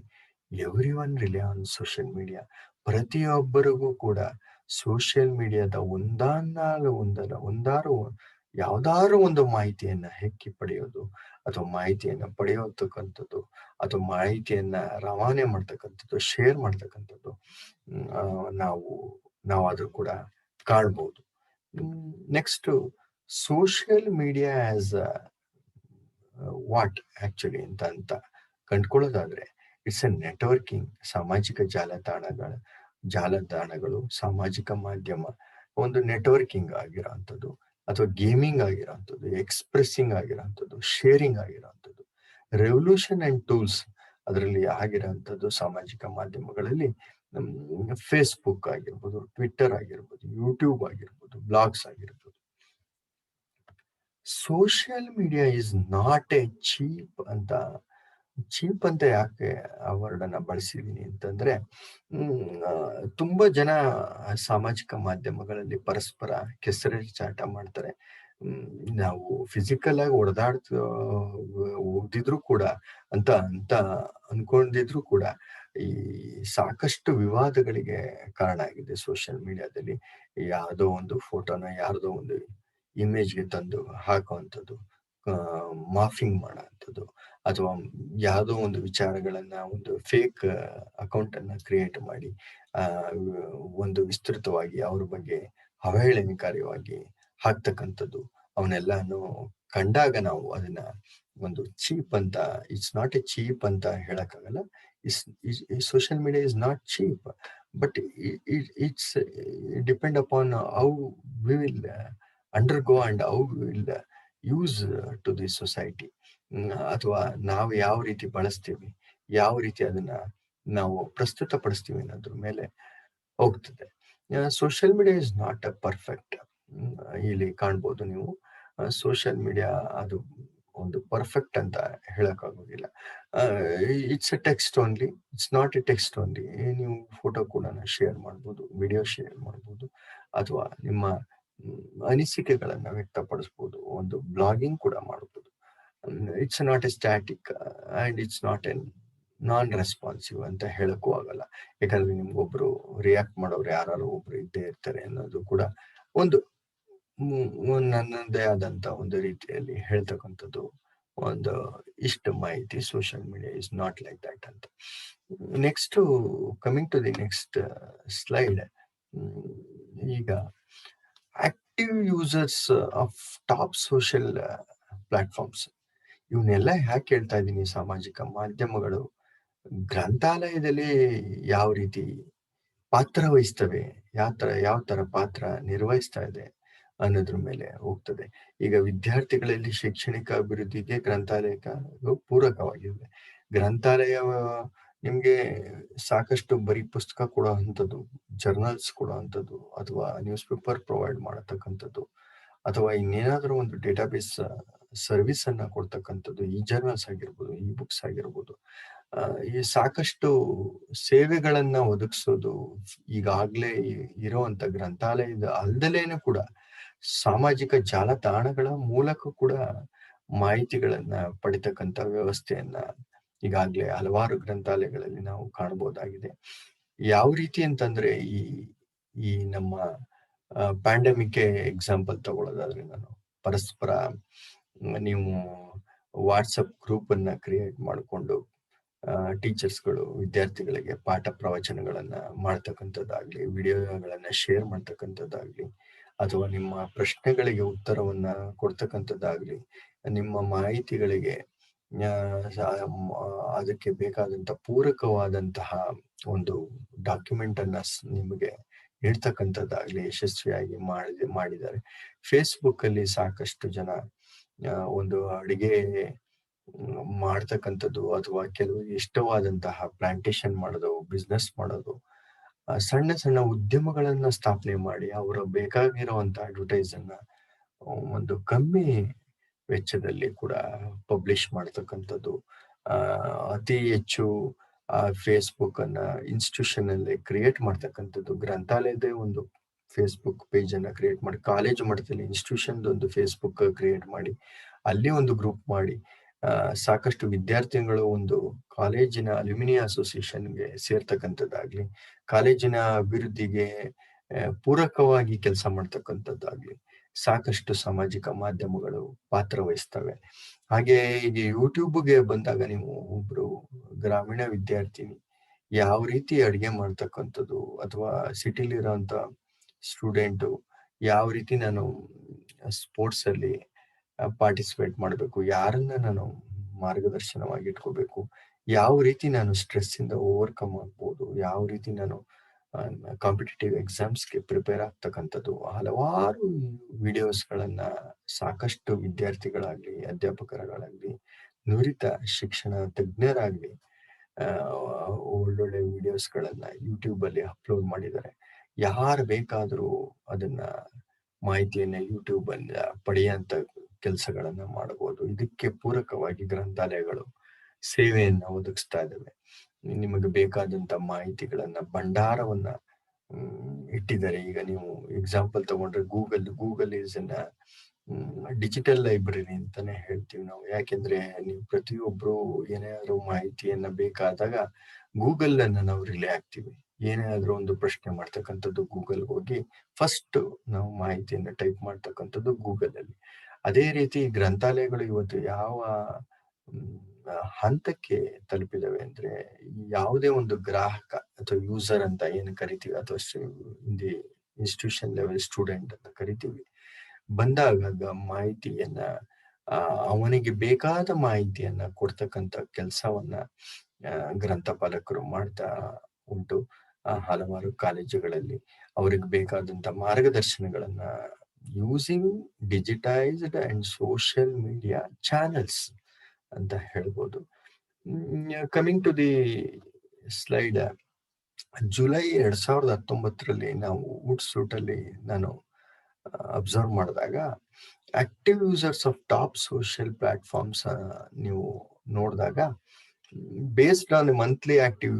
Everyone rely on social media. ಪ್ರತಿಯೊಬ್ಬರಿಗೂ ಕೂಡ social ಮೀಡಿಯಾದ ಒಂದಾರು ಯಾವ್ದಾರು ಒಂದು ಮಾಹಿತಿಯನ್ನ ಹೆಕ್ಕಿ ಪಡೆಯೋದು, ಅಥವಾ ಮಾಹಿತಿಯನ್ನ ಪಡೆಯೋತಕ್ಕಂಥದ್ದು, ಅಥವಾ ಮಾಹಿತಿಯನ್ನ ರವಾನೆ ಮಾಡ್ತಕ್ಕಂಥದ್ದು, ಶೇರ್ ಮಾಡ್ತಕ್ಕಂಥದ್ದು ನಾವಾದ್ರೂ ಕೂಡ ಕಾಣ್ಬೋದು. Next, social media as what actually ಅಂತ ಕಂಡ್ಕೊಳ್ಳೋದಾದ್ರೆ, ಇಟ್ಸ್ ಎ ನೆಟ್ವರ್ಕಿಂಗ್. ಸಾಮಾಜಿಕ ಜಾಲತಾಣಗಳು ಸಾಮಾಜಿಕ ಮಾಧ್ಯಮ ಒಂದು ನೆಟ್ವರ್ಕಿಂಗ್ ಆಗಿರೋಂಥದ್ದು, ಅಥವಾ ಗೇಮಿಂಗ್ ಆಗಿರೋಂಥದ್ದು, ಎಕ್ಸ್ಪ್ರೆಸ್ಸಿಂಗ್ ಆಗಿರೋಂಥದ್ದು, ಶೇರಿಂಗ್ ಆಗಿರೋಂಥದ್ದು, ರೆವಲ್ಯೂಷನ್ ಅಂಡ್ ಟೂಲ್ಸ್ ಅದರಲ್ಲಿ ಆಗಿರೋಂಥದ್ದು. ಸಾಮಾಜಿಕ ಮಾಧ್ಯಮಗಳಲ್ಲಿ ಫೇಸ್ಬುಕ್ ಆಗಿರ್ಬೋದು, ಟ್ವಿಟ್ಟರ್ ಆಗಿರ್ಬೋದು, ಯೂಟ್ಯೂಬ್ ಆಗಿರ್ಬೋದು, ಬ್ಲಾಗ್ಸ್ ಆಗಿರ್ಬೋದು. Social media is not A cheap ಅಂತ ಯಾಕೆ ಆ ವರ್ಡನ್ನ ಬಳಸಿದ್ದೀನಿ ಅಂತಂದ್ರೆ, ತುಂಬಾ ಜನ ಸಾಮಾಜಿಕ ಮಾಧ್ಯಮಗಳಲ್ಲಿ ಪರಸ್ಪರ ಕೆಸರೆರಚಾಟ ಮಾಡ್ತಾರೆ. ನಾವು ಫಿಸಿಕಲ್ ಆಗಿ ಹೋಗ್ದಿದ್ರು ಕೂಡ ಅಂತ ಅನ್ಕೊಂಡಿದ್ರು ಕೂಡ ಈ ಸಾಕಷ್ಟು ವಿವಾದಗಳಿಗೆ ಕಾರಣ ಆಗಿದೆ ಸೋಷಿಯಲ್ ಮೀಡಿಯಾದಲ್ಲಿ. ಯಾವುದೋ ಒಂದು ಫೋಟೋನ ಯಾರ್ದೋ ಒಂದು ಇಮೇಜ್ಗೆ ತಂದು ಹಾಕುವಂಥದ್ದು, ಮಾಫಿಂಗ್ ಮಾಡೋಂಥದ್ದು, ಅಥವಾ ಯಾವುದೋ ಒಂದು ವಿಚಾರಗಳನ್ನ ಒಂದು ಫೇಕ್ ಅಕೌಂಟ್ ಅನ್ನ ಕ್ರಿಯೇಟ್ ಮಾಡಿ ಒಂದು ವಿಸ್ತೃತವಾಗಿ ಅವ್ರ ಬಗ್ಗೆ ಅವಹೇಳನಕಾರಿಯಾಗಿ ಹಾಕ್ತಕ್ಕಂಥದ್ದು, ಅವನ್ನೆಲ್ಲಾನು ಕಂಡಾಗ ನಾವು ಅದನ್ನ ಒಂದು ಚೀಪ್ ಅಂತ, ಇಟ್ಸ್ ನಾಟ್ ಎ ಚೀಪ್ ಅಂತ ಹೇಳಕ್ಕಾಗಲ್ಲ. Social media is not cheap, but it's depend upon how we will undergo and how we will use to the society. ಅಥವಾ ನಾವು ಯಾವ ರೀತಿ ಬಳಸ್ತೀವಿ, ಯಾವ ರೀತಿ ಅದನ್ನ ನಾವು ಪ್ರಸ್ತುತಪಡಿಸ್ತೀವಿ ಅನ್ನೋದ್ರ ಮೇಲೆ ಹೋಗ್ತದೆ. Social media is not a perfect. ಇಲ್ಲಿ ಕಾಣ್ಬೋದು ನೀವು, ಸೋಷಿಯಲ್ ಮೀಡಿಯಾ ಅದು ಒಂದು ಪರ್ಫೆಕ್ಟ್ ಅಂತ ಹೇಳಕ್ಕಾಗೋದಿಲ್ಲ. It's a text only, it's not a text only. ನೀವು ಫೋಟೋ ಕೂಡ ಶೇರ್ ಮಾಡ್ಬೋದು, ವಿಡಿಯೋ ಶೇರ್ ಮಾಡ್ಬೋದು, ಅಥವಾ ನಿಮ್ಮ ಅನಿಸಿಕೆಗಳನ್ನ ವ್ಯಕ್ತಪಡಿಸ್ಬೋದು, ಒಂದು ಬ್ಲಾಗಿಂಗ್ ಕೂಡ ಮಾಡ್ಬೋದು. It's not a static and it's not a non responsive ಅಂತ ಹೇಳಕ್ಕೂ ಆಗಲ್ಲ. ಯಾಕಂದ್ರೆ ನಿಮ್ಗೊಬ್ರು ರಿಯಾಕ್ಟ್ ಮಾಡೋರು ಯಾರು ಒಬ್ರು ಇದ್ದೇ ಇರ್ತಾರೆ ಅನ್ನೋದು ಕೂಡ ಒಂದು ನನ್ನದೇ ಆದಂತ ಒಂದು ರೀತಿಯಲ್ಲಿ ಹೇಳ್ತಕ್ಕಂಥದ್ದು ಒಂದು ಇಷ್ಟು ಮಾಹಿತಿ. Social media is not like that ಅಂತ. Next, coming to the next slide. ಈಗ active users of top social platforms, ಇವನ್ನೆಲ್ಲ ಯಾಕೆ ಹೇಳ್ತಾ ಇದ್ದೀನಿ? ಸಾಮಾಜಿಕ ಮಾಧ್ಯಮಗಳು ಗ್ರಂಥಾಲಯದಲ್ಲಿ ಯಾವ ರೀತಿ ಪಾತ್ರ ವಹಿಸ್ತವೆ, ಯಾವ ತರ ಪಾತ್ರ ನಿರ್ವಹಿಸ್ತಾ ಇದೆ ಅನ್ನೋದ್ರ ಮೇಲೆ ಹೋಗ್ತದೆ. ಈಗ ವಿದ್ಯಾರ್ಥಿಗಳಲ್ಲಿ ಶೈಕ್ಷಣಿಕ ಅಭಿವೃದ್ಧಿಗೆ ಗ್ರಂಥಾಲಯ ಪೂರಕವಾಗಿದೆ. ಗ್ರಂಥಾಲಯ ನಿಮ್ಗೆ ಸಾಕಷ್ಟು ಬರೀ ಪುಸ್ತಕ ಕೊಡೋ ಅಂಥದ್ದು, ಜರ್ನಲ್ಸ್ ಕೊಡೋ ಅಂಥದ್ದು, ಅಥವಾ ನ್ಯೂಸ್ ಪೇಪರ್ ಪ್ರೊವೈಡ್ ಮಾಡತಕ್ಕಂಥದ್ದು, ಅಥವಾ ಇನ್ನೇನಾದ್ರೂ ಒಂದು ಡೇಟಾಬೇಸ್ ಸರ್ವಿಸ್ ಅನ್ನ ಕೊಡ್ತಕ್ಕಂಥದ್ದು, ಈ ಜರ್ನಲ್ಸ್ ಆಗಿರ್ಬೋದು, ಈ ಬುಕ್ಸ್ ಆಗಿರ್ಬೋದು, ಈ ಸಾಕಷ್ಟು ಸೇವೆಗಳನ್ನ ಒದಗಿಸೋದು ಈಗಾಗ್ಲೇ ಇರುವಂತ ಗ್ರಂಥಾಲಯದ ಅಲ್ದಲೇನು ಕೂಡ ಸಾಮಾಜಿಕ ಜಾಲತಾಣಗಳ ಮೂಲಕ ಕೂಡ ಮಾಹಿತಿಗಳನ್ನ ಪಡಿತಕ್ಕಂಥ ವ್ಯವಸ್ಥೆಯನ್ನ ಈಗಾಗ್ಲೇ ಹಲವಾರು ಗ್ರಂಥಾಲಯಗಳಲ್ಲಿ ನಾವು ಕಾಣಬಹುದಾಗಿದೆ. ಯಾವ ರೀತಿ ಅಂತಂದ್ರೆ, ಈ ನಮ್ಮ ಪ್ಯಾಂಡಮಿಕ್ ಎಕ್ಸಾಂಪಲ್ ತಗೊಳ್ಳೋದಾದ್ರೆ, ನಾನು ಪರಸ್ಪರ ನೀವು ವಾಟ್ಸಪ್ ಗ್ರೂಪ್ ಅನ್ನ ಕ್ರಿಯೇಟ್ ಮಾಡಿಕೊಂಡು ಟೀಚರ್ಸ್ಗಳು ವಿದ್ಯಾರ್ಥಿಗಳಿಗೆ ಪಾಠ ಪ್ರವಚನಗಳನ್ನ ಮಾಡ್ತಕ್ಕಂಥದ್ದಾಗ್ಲಿ, ವಿಡಿಯೋಗಳನ್ನ ಶೇರ್ ಮಾಡ್ತಕ್ಕಂಥದ್ದಾಗ್ಲಿ, ಅಥವಾ ನಿಮ್ಮ ಪ್ರಶ್ನೆಗಳಿಗೆ ಉತ್ತರವನ್ನ ಕೊಡ್ತಕ್ಕಂಥದ್ದಾಗ್ಲಿ, ನಿಮ್ಮ ಮಾಹಿತಿಗಳಿಗೆ ಅದಕ್ಕೆ ಬೇಕಾದಂತ ಪೂರಕವಾದಂತಹ ಒಂದು ಡಾಕ್ಯುಮೆಂಟ್ ಅನ್ನ ನಿಮಗೆ ನೀಡ್ತಕ್ಕಂಥದ್ದಾಗ್ಲಿ ಯಶಸ್ವಿಯಾಗಿ ಮಾಡಿದ್ದಾರೆ. ಫೇಸ್ಬುಕ್ ಅಲ್ಲಿ ಸಾಕಷ್ಟು ಜನ ಒಂದು ಅಡಿಗೆ ಮಾಡ್ತಕ್ಕಂಥದ್ದು, ಅಥವಾ ಕೆಲವು ಇಷ್ಟವಾದಂತಹ ಪ್ಲಾಂಟೇಶನ್ ಮಾಡೋದು, ಬಿಸ್ನೆಸ್ ಮಾಡೋದು, ಸಣ್ಣ ಸಣ್ಣ ಉದ್ಯಮಗಳನ್ನ ಸ್ಥಾಪನೆ ಮಾಡಿ ಅವರ ಬೇಕಾಗಿರುವಂತ ಅಡ್ವರ್ಟೈಸ್ ಅನ್ನ ಒಂದು ಕಮ್ಮಿ ವೆಚ್ಚದಲ್ಲಿ ಕೂಡ ಪಬ್ಲಿಷ್ ಮಾಡ್ತಕ್ಕಂಥದ್ದು, ಅತಿ ಹೆಚ್ಚು ಫೇಸ್ಬುಕ್ ಅನ್ನ ಇನ್ಸ್ಟಿಟ್ಯೂಷನ್ ಅಲ್ಲಿ ಕ್ರಿಯೇಟ್ ಮಾಡ್ತಕ್ಕಂಥದ್ದು, ಗ್ರಂಥಾಲಯದ ಒಂದು ಫೇಸ್ಬುಕ್ ಪೇಜ್ ಅನ್ನ ಕ್ರಿಯೇಟ್ ಮಾಡಿ, ಕಾಲೇಜು ಮಟ್ಟದಲ್ಲಿ ಇನ್ಸ್ಟಿಟ್ಯೂಷನ್ ಒಂದು ಫೇಸ್ಬುಕ್ ಕ್ರಿಯೇಟ್ ಮಾಡಿ ಅಲ್ಲಿ ಒಂದು ಗ್ರೂಪ್ ಮಾಡಿ, ಸಾಕಷ್ಟು ವಿದ್ಯಾರ್ಥಿಗಳು ಒಂದು ಕಾಲೇಜಿನ ಅಲ್ಯುಮಿನಿ ಅಸೋಸಿಯೇಷನ್ಗೆ ಸೇರ್ತಕ್ಕಂಥದ್ದಾಗ್ಲಿ, ಕಾಲೇಜಿನ ಅಭಿವೃದ್ಧಿಗೆ ಪೂರಕವಾಗಿ ಕೆಲಸ ಮಾಡ್ತಕ್ಕಂಥದ್ದಾಗ್ಲಿ ಸಾಕಷ್ಟು ಸಾಮಾಜಿಕ ಮಾಧ್ಯಮಗಳು ಪಾತ್ರ ವಹಿಸ್ತವೆ. ಹಾಗೆ ಈಗ ಯೂಟ್ಯೂಬ್ಗೆ ಬಂದಾಗ, ನೀವು ಒಬ್ರು ಗ್ರಾಮೀಣ ವಿದ್ಯಾರ್ಥಿನಿ ಯಾವ ರೀತಿ ಅಡಿಗೆ ಮಾಡ್ತಕ್ಕಂಥದ್ದು, ಅಥವಾ ಸಿಟಿಲಿರೋಂಥ ಸ್ಟೂಡೆಂಟು ಯಾವ ರೀತಿ ನಾನು ಸ್ಪೋರ್ಟ್ಸ್ ಅಲ್ಲಿ ಪಾರ್ಟಿಸಿಪೇಟ್ ಮಾಡಬೇಕು, ಯಾರನ್ನ ನಾನು ಮಾರ್ಗದರ್ಶನವಾಗಿ ಇಟ್ಕೋಬೇಕು, ಯಾವ ರೀತಿ ನಾನು ಸ್ಟ್ರೆಸ್ ಇಂದ ಓವರ್ಕಮ್ ಆಗ್ಬೋದು, ಯಾವ ರೀತಿ ನಾನು ಕಾಂಪಿಟೇಟಿವ್ ಎಕ್ಸಾಮ್ಸ್ಗೆ ಪ್ರಿಪೇರ್ ಆಗ್ತಕ್ಕಂಥದ್ದು, ಹಲವಾರು ವಿಡಿಯೋಸ್ಗಳನ್ನ ಸಾಕಷ್ಟು ವಿದ್ಯಾರ್ಥಿಗಳಾಗ್ಲಿ, ಅಧ್ಯಾಪಕರುಗಳಾಗ್ಲಿ, ನುರಿತ ಶಿಕ್ಷಣ ತಜ್ಞರಾಗ್ಲಿ ಒಳ್ಳೊಳ್ಳೆ ವಿಡಿಯೋಸ್ಗಳನ್ನ ಯೂಟ್ಯೂಬ್ ಅಲ್ಲಿ ಅಪ್ಲೋಡ್ ಮಾಡಿದ್ದಾರೆ. ಯಾರು ಬೇಕಾದರೂ ಅದನ್ನ ಮಾಹಿತಿಯನ್ನ ಯೂಟ್ಯೂಬ್ ಅಲ್ಲಿ ಪಡೆಯುವಂತ ಕೆಲಸಗಳನ್ನ ಮಾಡಬಹುದು. ಇದಕ್ಕೆ ಪೂರಕವಾಗಿ ಗ್ರಂಥಾಲಯಗಳು ಸೇವೆಯನ್ನ ಒದಗಿಸ್ತಾ ಇದ್ದಾವೆ. ನಿಮಗೆ ಬೇಕಾದಂತ ಮಾಹಿತಿಗಳನ್ನ ಭಂಡಾರವನ್ನ ಇಟ್ಟಿದ್ದಾರೆ. ಈಗ ನೀವು ಎಕ್ಸಾಂಪಲ್ ತಗೊಂಡ್ರೆ ಗೂಗಲ್ ಈಸ್ ಅನ್ನ ಡಿಜಿಟಲ್ ಲೈಬ್ರರಿ ಅಂತಾನೆ ಹೇಳ್ತೀವಿ ನಾವು. ಯಾಕೆಂದ್ರೆ ನೀವು ಪ್ರತಿಯೊಬ್ರು ಏನಾದ್ರು ಮಾಹಿತಿಯನ್ನ ಬೇಕಾದಾಗ ಗೂಗಲ್ ಅನ್ನ ನಾವು ರಿಲೇ ಆಗ್ತೀವಿ. ಏನಾದ್ರೂ ಒಂದು ಪ್ರಶ್ನೆ ಮಾಡ್ತಕ್ಕಂಥದ್ದು ಗೂಗಲ್ ಹೋಗಿ ಫಸ್ಟ್ ನಾವು ಮಾಹಿತಿಯನ್ನ ಟೈಪ್ ಮಾಡ್ತಕ್ಕಂಥದ್ದು ಗೂಗಲ್ ಅಲ್ಲಿ. ಅದೇ ರೀತಿ ಗ್ರಂಥಾಲಯಗಳು ಇವತ್ತು ಯಾವ ಹಂತಕ್ಕೆ ತಲುಪಿದವೆ ಅಂದ್ರೆ, ಯಾವುದೇ ಒಂದು ಗ್ರಾಹಕ ಅಥವಾ ಯೂಸರ್ ಅಂತ ಏನು ಕರಿತೀವಿ, ಅಥವಾ ಹಿಂದಿ ಇನ್ಸ್ಟಿಟ್ಯೂಷನ್ ಲೆವೆಲ್ ಸ್ಟೂಡೆಂಟ್ ಅಂತ ಕರಿತೀವಿ, ಬಂದಾಗ ಮಾಹಿತಿಯನ್ನ ಅವನಿಗೆ ಬೇಕಾದ ಮಾಹಿತಿಯನ್ನ ಕೊಡ್ತಕ್ಕಂಥ ಕೆಲಸವನ್ನ ಗ್ರಂಥಪಾಲಕರು ಮಾಡ್ತಾ ಉಂಟು. ಹಲವಾರು ಕಾಲೇಜುಗಳಲ್ಲಿ ಅವರಿಗೆ ಬೇಕಾದಂತ ಮಾರ್ಗದರ್ಶನಗಳನ್ನ using digitised and social media channels ಅಂತ ಹೇಳ್ಬೋದು. Coming to the slide, July 2019 ನಾವು ವುಡ್ಸೂಟ್ ಅಲ್ಲಿ ನಾನು ಅಬ್ಸರ್ವ್ ಮಾಡಿದಾಗ active users of top social platforms ನೀವು ನೋಡಿದಾಗ, based on monthly active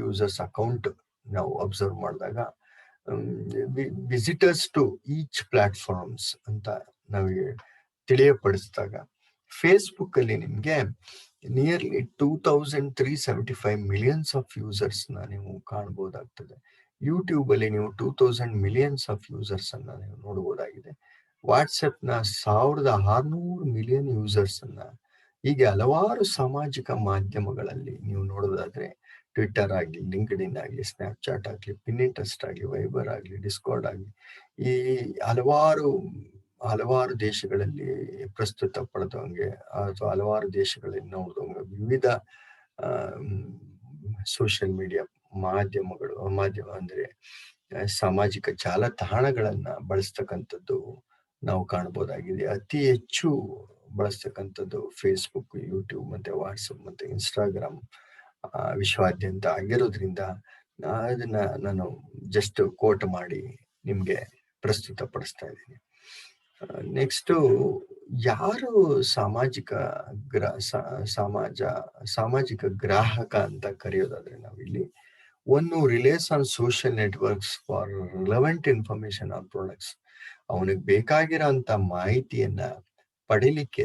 users account ನಾವು ಅಬ್ಸರ್ವ್ ಮಾಡಿದಾಗ, ವಿಸಿಟರ್ಸ್ ಟು ಈಚ್ ಪ್ಲಾಟ್ಫಾರ್ಮ್ಸ್ ಅಂತ ನಾವಿಗೆ ತಿಳಿಯಪಡಿಸಿದಾಗ, ಫೇಸ್ಬುಕ್ ಅಲ್ಲಿ ನಿಮ್ಗೆ ನಿಯರ್ಲಿ 2375 ಮಿಲಿಯನ್ಸ್ ಆಫ್ ಯೂಸರ್ಸ್ ನ ನೀವು ಕಾಣಬಹುದಾಗ್ತದೆ. ಯೂಟ್ಯೂಬ್ ಅಲ್ಲಿ ನೀವು 2000 ಮಿಲಿಯನ್ಸ್ ಆಫ್ ಯೂಸರ್ಸ್ ಅನ್ನ ನೀವು ನೋಡಬಹುದಾಗಿದೆ. ವಾಟ್ಸಪ್ ನ 1600 ಮಿಲಿಯನ್ ಯೂಸರ್ಸ್ ಅನ್ನ, ಹೀಗೆ ಹಲವಾರು ಸಾಮಾಜಿಕ ಮಾಧ್ಯಮಗಳಲ್ಲಿ ನೀವು ನೋಡೋದಾದ್ರೆ, ಟ್ವಿಟರ್ ಆಗ್ಲಿ, ಲಿಂಕ್ಡ್ಇನ್ ಆಗ್ಲಿ, ಸ್ನ್ಯಾಪ್ಚಾಟ್ ಆಗ್ಲಿ, ಪಿನ್ನಿಂಟ್ರೆಸ್ಟ್ ಆಗ್ಲಿ, ವೈಬರ್ ಆಗ್ಲಿ, ಡಿಸ್ಕಾರ್ಡ್ ಆಗ್ಲಿ, ಈ ಹಲವಾರು ದೇಶಗಳಲ್ಲಿ ಪ್ರಸ್ತುತ ಪಡೆದಂಗೆ ಅಥವಾ ಹಲವಾರು ದೇಶಗಳಲ್ಲಿ ನೋಡಿದಂಗೆ ವಿವಿಧ ಸೋಷಿಯಲ್ ಮೀಡಿಯಾ ಮಾಧ್ಯಮ ಅಂದ್ರೆ ಸಾಮಾಜಿಕ ಜಾಲತಾಣಗಳನ್ನ ಬಳಸ್ತಕ್ಕಂಥದ್ದು ನಾವು ಕಾಣಬಹುದಾಗಿದೆ. ಅತಿ ಹೆಚ್ಚು ಬಳಸ್ತಕ್ಕಂಥದ್ದು ಫೇಸ್ಬುಕ್, ಯೂಟ್ಯೂಬ್, ಮತ್ತೆ ವಾಟ್ಸಪ್, ಮತ್ತೆ ಇನ್ಸ್ಟಾಗ್ರಾಮ್ ವಿಶ್ವಾದ್ಯಂತ ಆಗಿರೋದ್ರಿಂದ ಅದನ್ನ ನಾನು ಜಸ್ಟ್ ಕೋಟ್ ಮಾಡಿ ನಿಮ್ಗೆ ಪ್ರಸ್ತುತ ಪಡಿಸ್ತಾ ಇದ್ದೀನಿ. ನೆಕ್ಸ್ಟ್, ಯಾರು ಸಾಮಾಜಿಕ ಗ್ರಾಹಕ ಅಂತ ಕರೆಯೋದಾದ್ರೆ, ನಾವಿಲ್ಲಿ ಒಂದು relies on social networks for relevant information on products. ಅವನಿಗೆ ಬೇಕಾಗಿರೋಂಥ ಮಾಹಿತಿಯನ್ನ ಪಡಿಲಿಕ್ಕೆ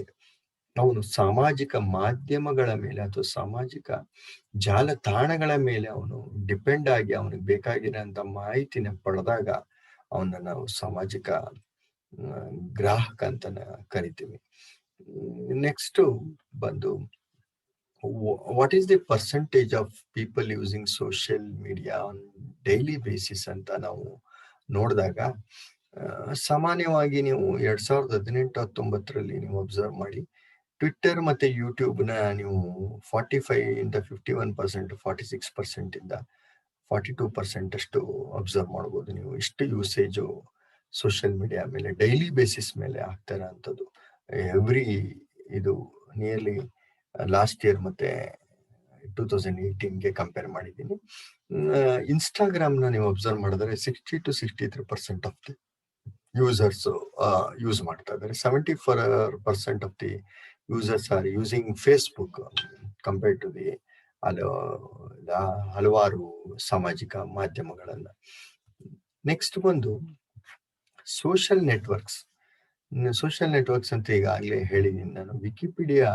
ಅವನು ಸಾಮಾಜಿಕ ಮಾಧ್ಯಮಗಳ ಮೇಲೆ ಅಥವಾ ಸಾಮಾಜಿಕ ಜಾಲತಾಣಗಳ ಮೇಲೆ ಅವನು ಡಿಪೆಂಡ್ ಆಗಿ ಅವನಿಗೆ ಬೇಕಾಗಿರೋಂಥ ಮಾಹಿತಿನ ಪಡೆದಾಗ ಅವನ್ನ ನಾವು ಸಾಮಾಜಿಕ ಗ್ರಾಹಕ ಅಂತ ಕರಿತೀವಿ. ನೆಕ್ಸ್ಟ್ ಬಂದು, what is the percentage of people using social media on daily basis ಅಂತ ನಾವು ನೋಡಿದಾಗ, ಸಾಮಾನ್ಯವಾಗಿ ನೀವು 2018-19 ನೀವು ಅಬ್ಸರ್ವ್ ಮಾಡಿ, ಟ್ವಿಟ್ಟರ್ ಮತ್ತೆ ಯೂಟ್ಯೂಬ್ ನ ನೀವು 45 51%, 46% 42% ಅಷ್ಟು ಅಬ್ಸರ್ವ್ ಮಾಡ್ಬೋದು. ನೀವು ಇಷ್ಟು ಯೂಸೇಜು ಸೋಷಿಯಲ್ ಮೀಡಿಯಾ ಮೇಲೆ ಡೈಲಿ ಬೇಸಿಸ್ ಮೇಲೆ ಆಗ್ತಾ ಇರೋಂಥದ್ದು. ಇದು ನಿಯರ್ಲಿ ಲಾಸ್ಟ್ ಇಯರ್ ಮತ್ತೆ 2018ಗೆ ಕಂಪೇರ್ ಮಾಡಿದ್ದೀನಿ. ಇನ್ಸ್ಟಾಗ್ರಾಮ್ ನ ನೀವು ಅಬ್ಸರ್ವ್ ಮಾಡಿದ್ರೆ 60 to 63% of the users use ಮಾಡ್ತಾ ಇದ್ದಾರೆ. 74% of the users are using Facebook compared to the ಹಲವಾರು ಸಾಮಾಜಿಕ ಮಾಧ್ಯಮಗಳನ್ನ. ನೆಕ್ಸ್ಟ್ ಬಂದು ಸೋಷಿಯಲ್ ನೆಟ್ವರ್ಕ್ಸ್ ಅಂತ ಈಗಾಗಲೇ ಹೇಳಿದ್ದೀನಿ ನಾನು. ವಿಕಿಪೀಡಿಯಾ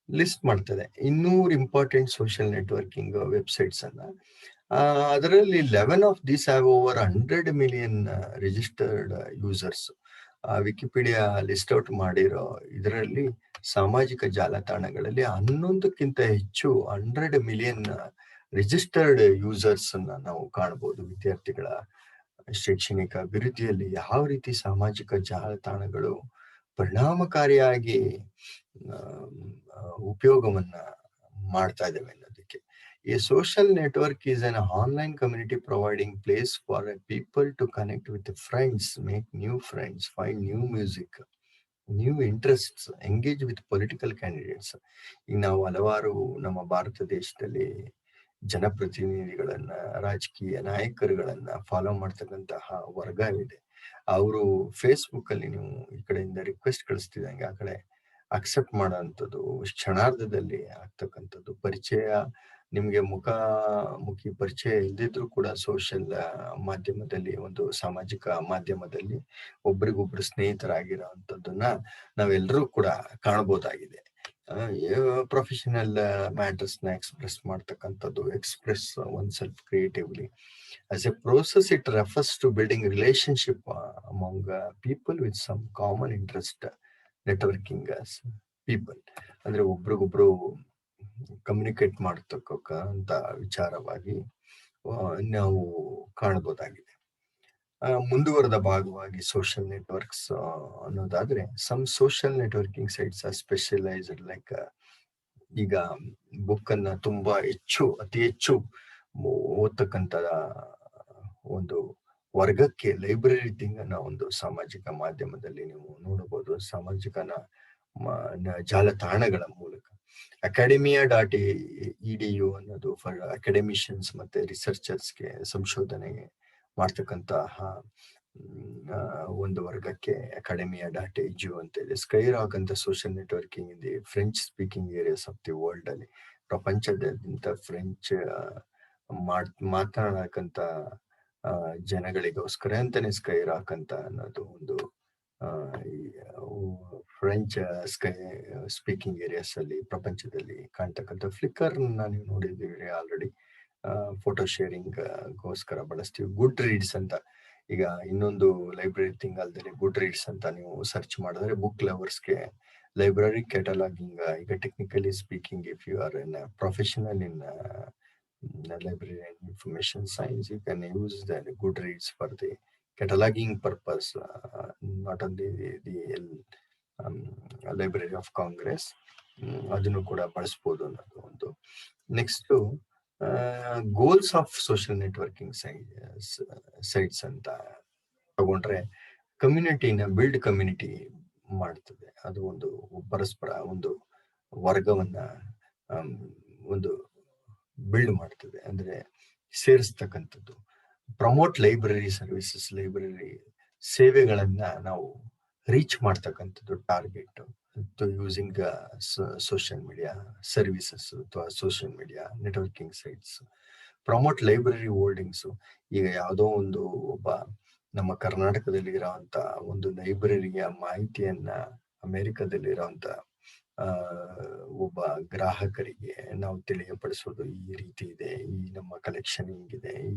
ಲಿಸ್ಟ್ ಮಾಡ್ತದೆ 200 ಇಂಪಾರ್ಟೆಂಟ್ ಸೋಷಿಯಲ್ ನೆಟ್ವರ್ಕಿಂಗ್ ವೆಬ್ಸೈಟ್ಸ್ ಅನ್ನ. ಅದರಲ್ಲಿ 11 of these have over 100 million registered users. Wikipedia list out ಮಾಡಿರೋ ಇದರಲ್ಲಿ ಸಾಮಾಜಿಕ ಜಾಲತಾಣಗಳಲ್ಲಿ 11ಕ್ಕಿಂತ ಹೆಚ್ಚು 100 ಮಿಲಿಯನ್ ರಿಜಿಸ್ಟರ್ಡ್ ಯೂಸರ್ಸ್ ಅನ್ನ ನಾವು ಕಾಣಬಹುದು. ವಿದ್ಯಾರ್ಥಿಗಳ ಶೈಕ್ಷಣಿಕ ಅಭಿವೃದ್ಧಿಯಲ್ಲಿ ಯಾವ ರೀತಿ ಸಾಮಾಜಿಕ ಜಾಲತಾಣಗಳು ಪರಿಣಾಮಕಾರಿಯಾಗಿ ಉಪಯೋಗವನ್ನ ಮಾಡ್ತಾ ಇದ್ದೇವೆ ಅನ್ನೋದಕ್ಕೆ. A social network is an online community providing place for people to connect with friends, make new friends, find new music, new interests, engage with political candidates. ಈಗ ನಾವು ಹಲವಾರು ನಮ್ಮ ಭಾರತ ದೇಶದಲ್ಲಿ ಜನಪ್ರತಿನಿಧಿಗಳನ್ನ, ರಾಜಕೀಯ ನಾಯಕರುಗಳನ್ನ ಫಾಲೋ ಮಾಡ್ತಕ್ಕಂತಹ ವರ್ಗ ಇದೆ. ಅವರು ಫೇಸ್ಬುಕ್ ಅಲ್ಲಿ ನೀವು ಈ ಕಡೆಯಿಂದ ರಿಕ್ವೆಸ್ಟ್ ಕಳಿಸ್ತಿದಂಗೆ ಆ ಕಡೆ ಅಕ್ಸೆಪ್ಟ್ ಮಾಡೋಂಥದ್ದು, ಕ್ಷಣಾರ್ಧದಲ್ಲಿ ಆಗ್ತಕ್ಕಂಥದ್ದು, ಪರಿಚಯ ನಿಮ್ಗೆ ಮುಖಾಮುಖಿ ಪರಿಚಯ ಇಲ್ದಿದ್ರು ಕೂಡ ಸೋಷಿಯಲ್ ಮಾಧ್ಯಮದಲ್ಲಿ, ಒಂದು ಸಾಮಾಜಿಕ ಮಾಧ್ಯಮದಲ್ಲಿ ಒಬ್ರಿಗೊಬ್ರು ಸ್ನೇಹಿತರಾಗಿರೋ ಅಂಥದ್ದನ್ನ ನಾವೆಲ್ಲರೂ ಕೂಡ ಕಾಣಬಹುದಾಗಿದೆ. ಪ್ರೊಫೆಷನಲ್ ಮ್ಯಾಟರ್ಸ್ ನ ಎಕ್ಸ್ಪ್ರೆಸ್ ಮಾಡ್ತಕ್ಕಂಥದ್ದು, express one self creatively. As a process, it refers to building relationship among people with some common interest, networking as people. ಅಂದ್ರೆ ಒಬ್ರಿಗೊಬ್ರು ಕಮ್ಯುನಿಕೇಟ್ ಮಾಡ್ತಕ್ಕಂತ ವಿಚಾರವಾಗಿ ನಾವು ಕಾಣಬಹುದಾಗಿದೆ. ಮುಂದುವರೆದ ಭಾಗವಾಗಿ ಸೋಷಿಯಲ್ ನೆಟ್ವರ್ಕ್ಸ್ ಅನ್ನೋದಾದ್ರೆ, some social networking sites are specialized, like ಈಗ book ಅನ್ನ ತುಂಬಾ ಅತಿ ಹೆಚ್ಚು ಓದ್ತಕ್ಕಂತ ಒಂದು ವರ್ಗಕ್ಕೆ ಲೈಬ್ರರಿ ಥಿಂಗ್ ಅನ್ನೋ ಒಂದು ಸಾಮಾಜಿಕ ಮಾಧ್ಯಮದಲ್ಲಿ ನೀವು ನೋಡಬಹುದು. ಸಾಮಾಜಿಕ ಜಾಲತಾಣಗಳ ಮೂಲಕ academia.edu ಅನ್ನೋದು ಫಾರ್ ಅಕಾಡೆಮಿಷಿಯನ್ಸ್ ಮತ್ತೆ ರಿಸರ್ಚರ್ಸ್ಗೆ, ಸಂಶೋಧನೆಗೆ ಮಾಡ್ತಕ್ಕಂತಹ ಒಂದು ವರ್ಗಕ್ಕೆ academia.edu ಅಂತ ಇದೆ. ಸ್ಕೈರಾಕ್ ಅಂತ ಸೋಷಿಯಲ್ ನೆಟ್ವರ್ಕಿಂಗ್ ಇದೆ French speaking areas of the world ಅಲ್ಲಿ. ಪ್ರಪಂಚದಾದ್ಯಂತ ಫ್ರೆಂಚ್ ಮಾತನಾಡಕ್ಕಂತ ಜನಗಳಿಗೋಸ್ಕರ ಅಂತಾನೆ ಸ್ಕೈರಾಕ್ ಅಂತ ಅನ್ನೋದು ಒಂದು ಫ್ರೆಂಚ್ ಸ್ಪೀಕಿಂಗ್ ಏರಿಯಾಸ್ ಅಲ್ಲಿ ಪ್ರಪಂಚದಲ್ಲಿ ಕಾಣ್ತಕ್ಕಂಥ. ಫ್ಲಿಕರ್ ನೀವು ನೋಡಿದೀವಿ ಆಲ್ರೆಡಿ, ಫೋಟೋ ಶೇರಿಂಗ್ ಗೋಸ್ಕರ ಬಳಸ್ತೀವಿ. ಗುಡ್ ರೀಡ್ಸ್ ಅಂತ, ಈಗ ಇನ್ನೊಂದು ಲೈಬ್ರರಿ ಥಿಂಗ್ ಅಲ್ದಲ್ಲಿ ಗುಡ್ ರೀಡ್ಸ್ ಅಂತ ನೀವು ಸರ್ಚ್ ಮಾಡಿದ್ರೆ ಬುಕ್ ಲವರ್ಸ್ಗೆ ಲೈಬ್ರರಿ ಕ್ಯಾಟಲಾಗಿಂಗ್. ಈಗ technically speaking, if you are an professional in library and information science, you can use the Goodreads for the cataloging purpose, not only the Library of Congress. ಅದನ್ನು ಕೂಡ ಬಳಸಬಹುದು ಅನ್ನೋದು ಒಂದು. Next, goals of social networking sites ಅಂತ ತಗೊಂಡ್ರೆ, build community ಮಾಡ್ತದೆ. ಅದು ಒಂದು ಪರಸ್ಪರ ಒಂದು ವರ್ಗವನ್ನ ಒಂದು ಬಿಲ್ಡ್ ಮಾಡ್ತದೆ, ಅಂದ್ರೆ ಸೇರಿಸ್ತಕ್ಕಂಥದ್ದು. ಪ್ರಮೋಟ್ ಲೈಬ್ರರಿ ಸರ್ವಿಸಸ್, ಲೈಬ್ರರಿ ಸೇವೆಗಳನ್ನ ನಾವು ರೀಚ್ ಮಾಡ್ತಕ್ಕಂಥದ್ದು, target using social media services ಅಥವಾ social media networking sites. Promote library holdings, ಈಗ ಯಾವುದೋ ಒಬ್ಬ ನಮ್ಮ ಕರ್ನಾಟಕದಲ್ಲಿ ಇರೋಂತ ಒಂದು ಲೈಬ್ರರಿಯ ಮಾಹಿತಿಯನ್ನ ಅಮೆರಿಕದಲ್ಲಿ ಇರೋಂತ ಒಬ್ಬ ಗ್ರಾಹಕರಿಗೆ ನಾವು ತಿಳಿಯಪಡಿಸೋದು, ಈ ರೀತಿ ಇದೆ, ಈ ನಮ್ಮ ಕಲೆಕ್ಷನ್ ಹಿಂಗಿದೆ, ಈ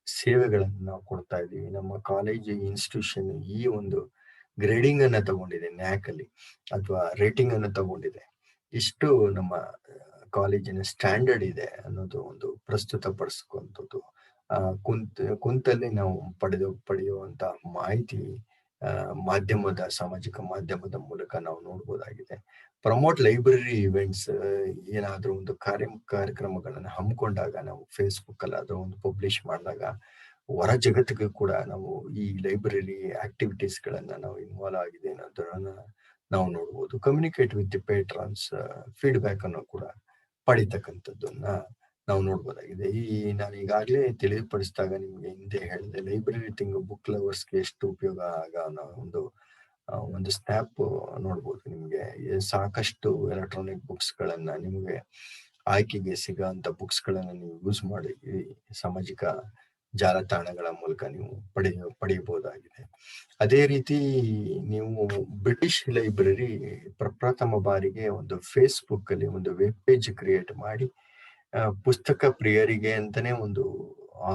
ಸೇವೆಗಳನ್ನು ನಾವು ಕೊಡ್ತಾ ಇದೀವಿ, ನಮ್ಮ ಕಾಲೇಜು ಇನ್ಸ್ಟಿಟ್ಯೂಷನ್ ಈ ಒಂದು ಗ್ರೇಡಿಂಗ್ ಅನ್ನ ತಗೊಂಡಿದೆ ನ್ಯಾಕ್ ಅಲ್ಲಿ, ಅಥವಾ ರೇಟಿಂಗ್ ಅನ್ನು ತಗೊಂಡಿದೆ, ಇಷ್ಟು ನಮ್ಮ ಕಾಲೇಜಿನ ಸ್ಟ್ಯಾಂಡರ್ಡ್ ಇದೆ ಅನ್ನೋದು ಒಂದು ಪ್ರಸ್ತುತ ಪಡಿಸ್ಕೊಂಥದ್ದು. ಕುಂತಲ್ಲಿ ನಾವು ಪಡೆಯುವಂತ ಮಾಹಿತಿ ಸಾಮಾಜಿಕ ಮಾಧ್ಯಮದ ಮೂಲಕ ನಾವು ನೋಡ್ಬೋದಾಗಿದೆ. ಪ್ರಮೋಟ್ ಲೈಬ್ರರಿ ಇವೆಂಟ್ಸ್, ಏನಾದ್ರೂ ಒಂದು ಕಾರ್ಯಕ್ರಮಗಳನ್ನು ಹಮ್ಮಿಕೊಂಡಾಗ ನಾವು ಫೇಸ್ಬುಕ್ ಅಲ್ಲಿ ಅದರ ಒಂದು ಪಬ್ಲಿಷ್ ಮಾಡಿದಾಗ ಹೊರ ಜಗತ್ತಿಗೂ ಕೂಡ ನಾವು ಈ ಲೈಬ್ರರಿ ಆಕ್ಟಿವಿಟೀಸ್ ಗಳನ್ನ ನಾವು ಇನ್ವಾಲ್ವ್ ಆಗಿದೆ ಅನ್ನೋದನ್ನ ನಾವು ನೋಡ್ಬೋದು. Communicate with the patrons, feedback ಅನ್ನು ಕೂಡ ಪಡಿತಕ್ಕಂಥದ್ದನ್ನ ನಾವು ನೋಡ್ಬೋದಾಗಿದೆ. ನಾನು ಈಗಾಗಲೇ ತಿಳಿಪಡಿಸಿದಾಗ ನಿಮ್ಗೆ ಹಿಂದೆ ಹೇಳಿದೆ, ಲೈಬ್ರರಿ ಥಿಂಗ್ ಬುಕ್ ಲವರ್ಸ್ಗೆ ಎಷ್ಟು ಉಪಯೋಗ ಆಗೋ ಒಂದು ಸ್ನ್ಯಾಪ್ ನೋಡ್ಬೋದು. ನಿಮ್ಗೆ ಸಾಕಷ್ಟು ಎಲೆಕ್ಟ್ರಾನಿಕ್ ಬುಕ್ಸ್ ಗಳನ್ನ ನಿಮ್ಗೆ ಆಯ್ಕೆಗೆ ಸಿಗೋಂತ ಬುಕ್ಸ್ ಗಳನ್ನ ನೀವು ಯೂಸ್ ಮಾಡಿ ಸಾಮಾಜಿಕ ಜಾಲತಾಣಗಳ ಮೂಲಕ ನೀವು ಪಡೆಯಬಹುದಾಗಿದೆ. ಅದೇ ರೀತಿ ನೀವು ಬ್ರಿಟಿಷ್ ಲೈಬ್ರರಿ ಪ್ರಪ್ರಥಮ ಬಾರಿಗೆ ಒಂದು ಫೇಸ್ಬುಕ್ ಅಲ್ಲಿ ಒಂದು ವೆಬ್ ಪೇಜ್ ಕ್ರಿಯೇಟ್ ಮಾಡಿ ಪುಸ್ತಕ ಪ್ರಿಯರಿಗೆ ಅಂತಾನೆ ಒಂದು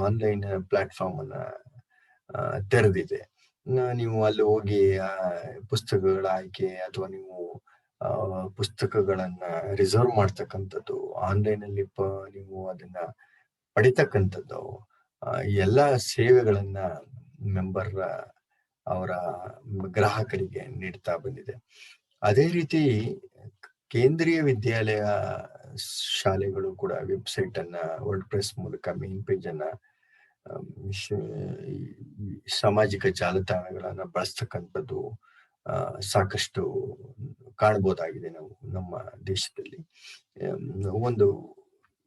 ಆನ್ಲೈನ್ ಪ್ಲಾಟ್ಫಾರ್ಮ್ ಅನ್ನ ತೆರೆದಿದೆ. ನೀವು ಅಲ್ಲಿ ಹೋಗಿ ಪುಸ್ತಕಗಳ ಆಯ್ಕೆ ಅಥವಾ ನೀವು ಪುಸ್ತಕಗಳನ್ನ ರಿಸರ್ವ್ ಮಾಡ್ತಕ್ಕಂಥದ್ದು, ಆನ್ಲೈನ್ ಅಲ್ಲಿ ನೀವು ಅದನ್ನ ಪಡಿತಕ್ಕಂಥದ್ದು, ಎಲ್ಲ ಸೇವೆಗಳನ್ನ ಮೆಂಬರ್ ಅವರ ಗ್ರಾಹಕರಿಗೆ ನೀಡ್ತಾ ಬಂದಿದೆ. ಅದೇ ರೀತಿ ಕೇಂದ್ರೀಯ ವಿದ್ಯಾಲಯ ಶಾಲೆಗಳು ಕೂಡ ವೆಬ್ಸೈಟ್ ಅನ್ನ ವರ್ಡ್ ಪ್ರೆಸ್ ಮೂಲಕ ಮೇನ್ ಪೇಜ್ ಅನ್ನ ಸಾಮಾಜಿಕ ಜಾಲತಾಣಗಳನ್ನ ಬಳಸ್ತಕ್ಕಂಥದ್ದು ಸಾಕಷ್ಟು ಕಾಣಬಹುದಾಗಿದೆ ನಾವು ನಮ್ಮ ದೇಶದಲ್ಲಿ. ಒಂದು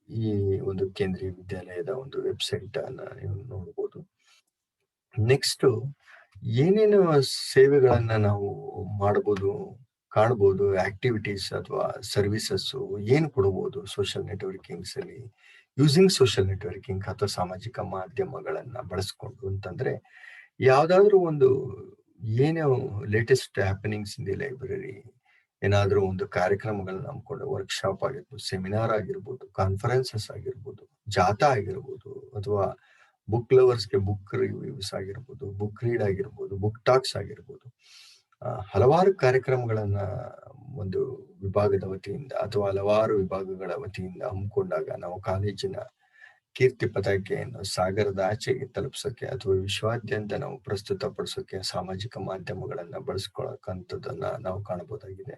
ಈ ಒಂದು ಕೇಂದ್ರೀಯ ವಿದ್ಯಾಲಯದ ಒಂದು ವೆಬ್ಸೈಟ್ ಅನ್ನ ನೀವು ನೋಡ್ಬೋದು. ನೆಕ್ಸ್ಟ್ ಏನೇನು ಸೇವೆಗಳನ್ನ ನಾವು ಮಾಡ್ಬೋದು, ಕಾಣ್ಬೋದು, ಆಕ್ಟಿವಿಟೀಸ್ ಅಥವಾ ಸರ್ವಿಸಸ್ ಏನು ಕೊಡ್ಬೋದು ಸೋಷಿಯಲ್ ನೆಟ್ವರ್ಕಿಂಗ್ಸ್ ಅಲ್ಲಿ, ಯೂಸಿಂಗ್ ಸೋಷಿಯಲ್ ನೆಟ್ವರ್ಕಿಂಗ್ ಅಥವಾ ಸಾಮಾಜಿಕ ಮಾಧ್ಯಮಗಳನ್ನ ಬಳಸ್ಕೊಂಡು ಅಂತಂದ್ರೆ, ಯಾವ್ದಾದ್ರು ಒಂದು ಏನು latest happenings in the library, ಏನಾದ್ರೂ ಒಂದು ಕಾರ್ಯಕ್ರಮಗಳನ್ನ ಹಮ್ಮಿಕೊಂಡು, ವರ್ಕ್ಶಾಪ್ ಆಗಿರ್ಬೋದು, ಸೆಮಿನಾರ್ ಆಗಿರ್ಬೋದು, ಕಾನ್ಫರೆನ್ಸಸ್ ಆಗಿರ್ಬೋದು, ಜಾಥಾ ಆಗಿರ್ಬೋದು, ಅಥವಾ ಬುಕ್ ಲವರ್ಸ್ಗೆ ಬುಕ್ ರಿವ್ಯೂಸ್ ಆಗಿರ್ಬೋದು, ಬುಕ್ ರೀಡ್ ಆಗಿರ್ಬೋದು, ಬುಕ್ ಟಾಕ್ಸ್ ಆಗಿರ್ಬೋದು, ಹಲವಾರು ಕಾರ್ಯಕ್ರಮಗಳನ್ನ ಒಂದು ವಿಭಾಗದ ವತಿಯಿಂದ ಅಥವಾ ಹಲವಾರು ವಿಭಾಗಗಳ ವತಿಯಿಂದ ಹಮ್ಮಿಕೊಂಡಾಗ ನಾವು ಕಾಲೇಜಿನ ಕೀರ್ತಿ ಪತಾಕೆಯನ್ನು ಸಾಗರದ ಆಚೆಗೆ ತಲುಪಿಸೋಕೆ ಅಥವಾ ವಿಶ್ವಾದ್ಯಂತ ನಾವು ಪ್ರಸ್ತುತಪಡಿಸೋಕೆ ಸಾಮಾಜಿಕ ಮಾಧ್ಯಮಗಳನ್ನ ಬಳಸ್ಕೊಳ್ಳೋಕಂಥದ್ದನ್ನ ನಾವು ಕಾಣಬಹುದಾಗಿದೆ.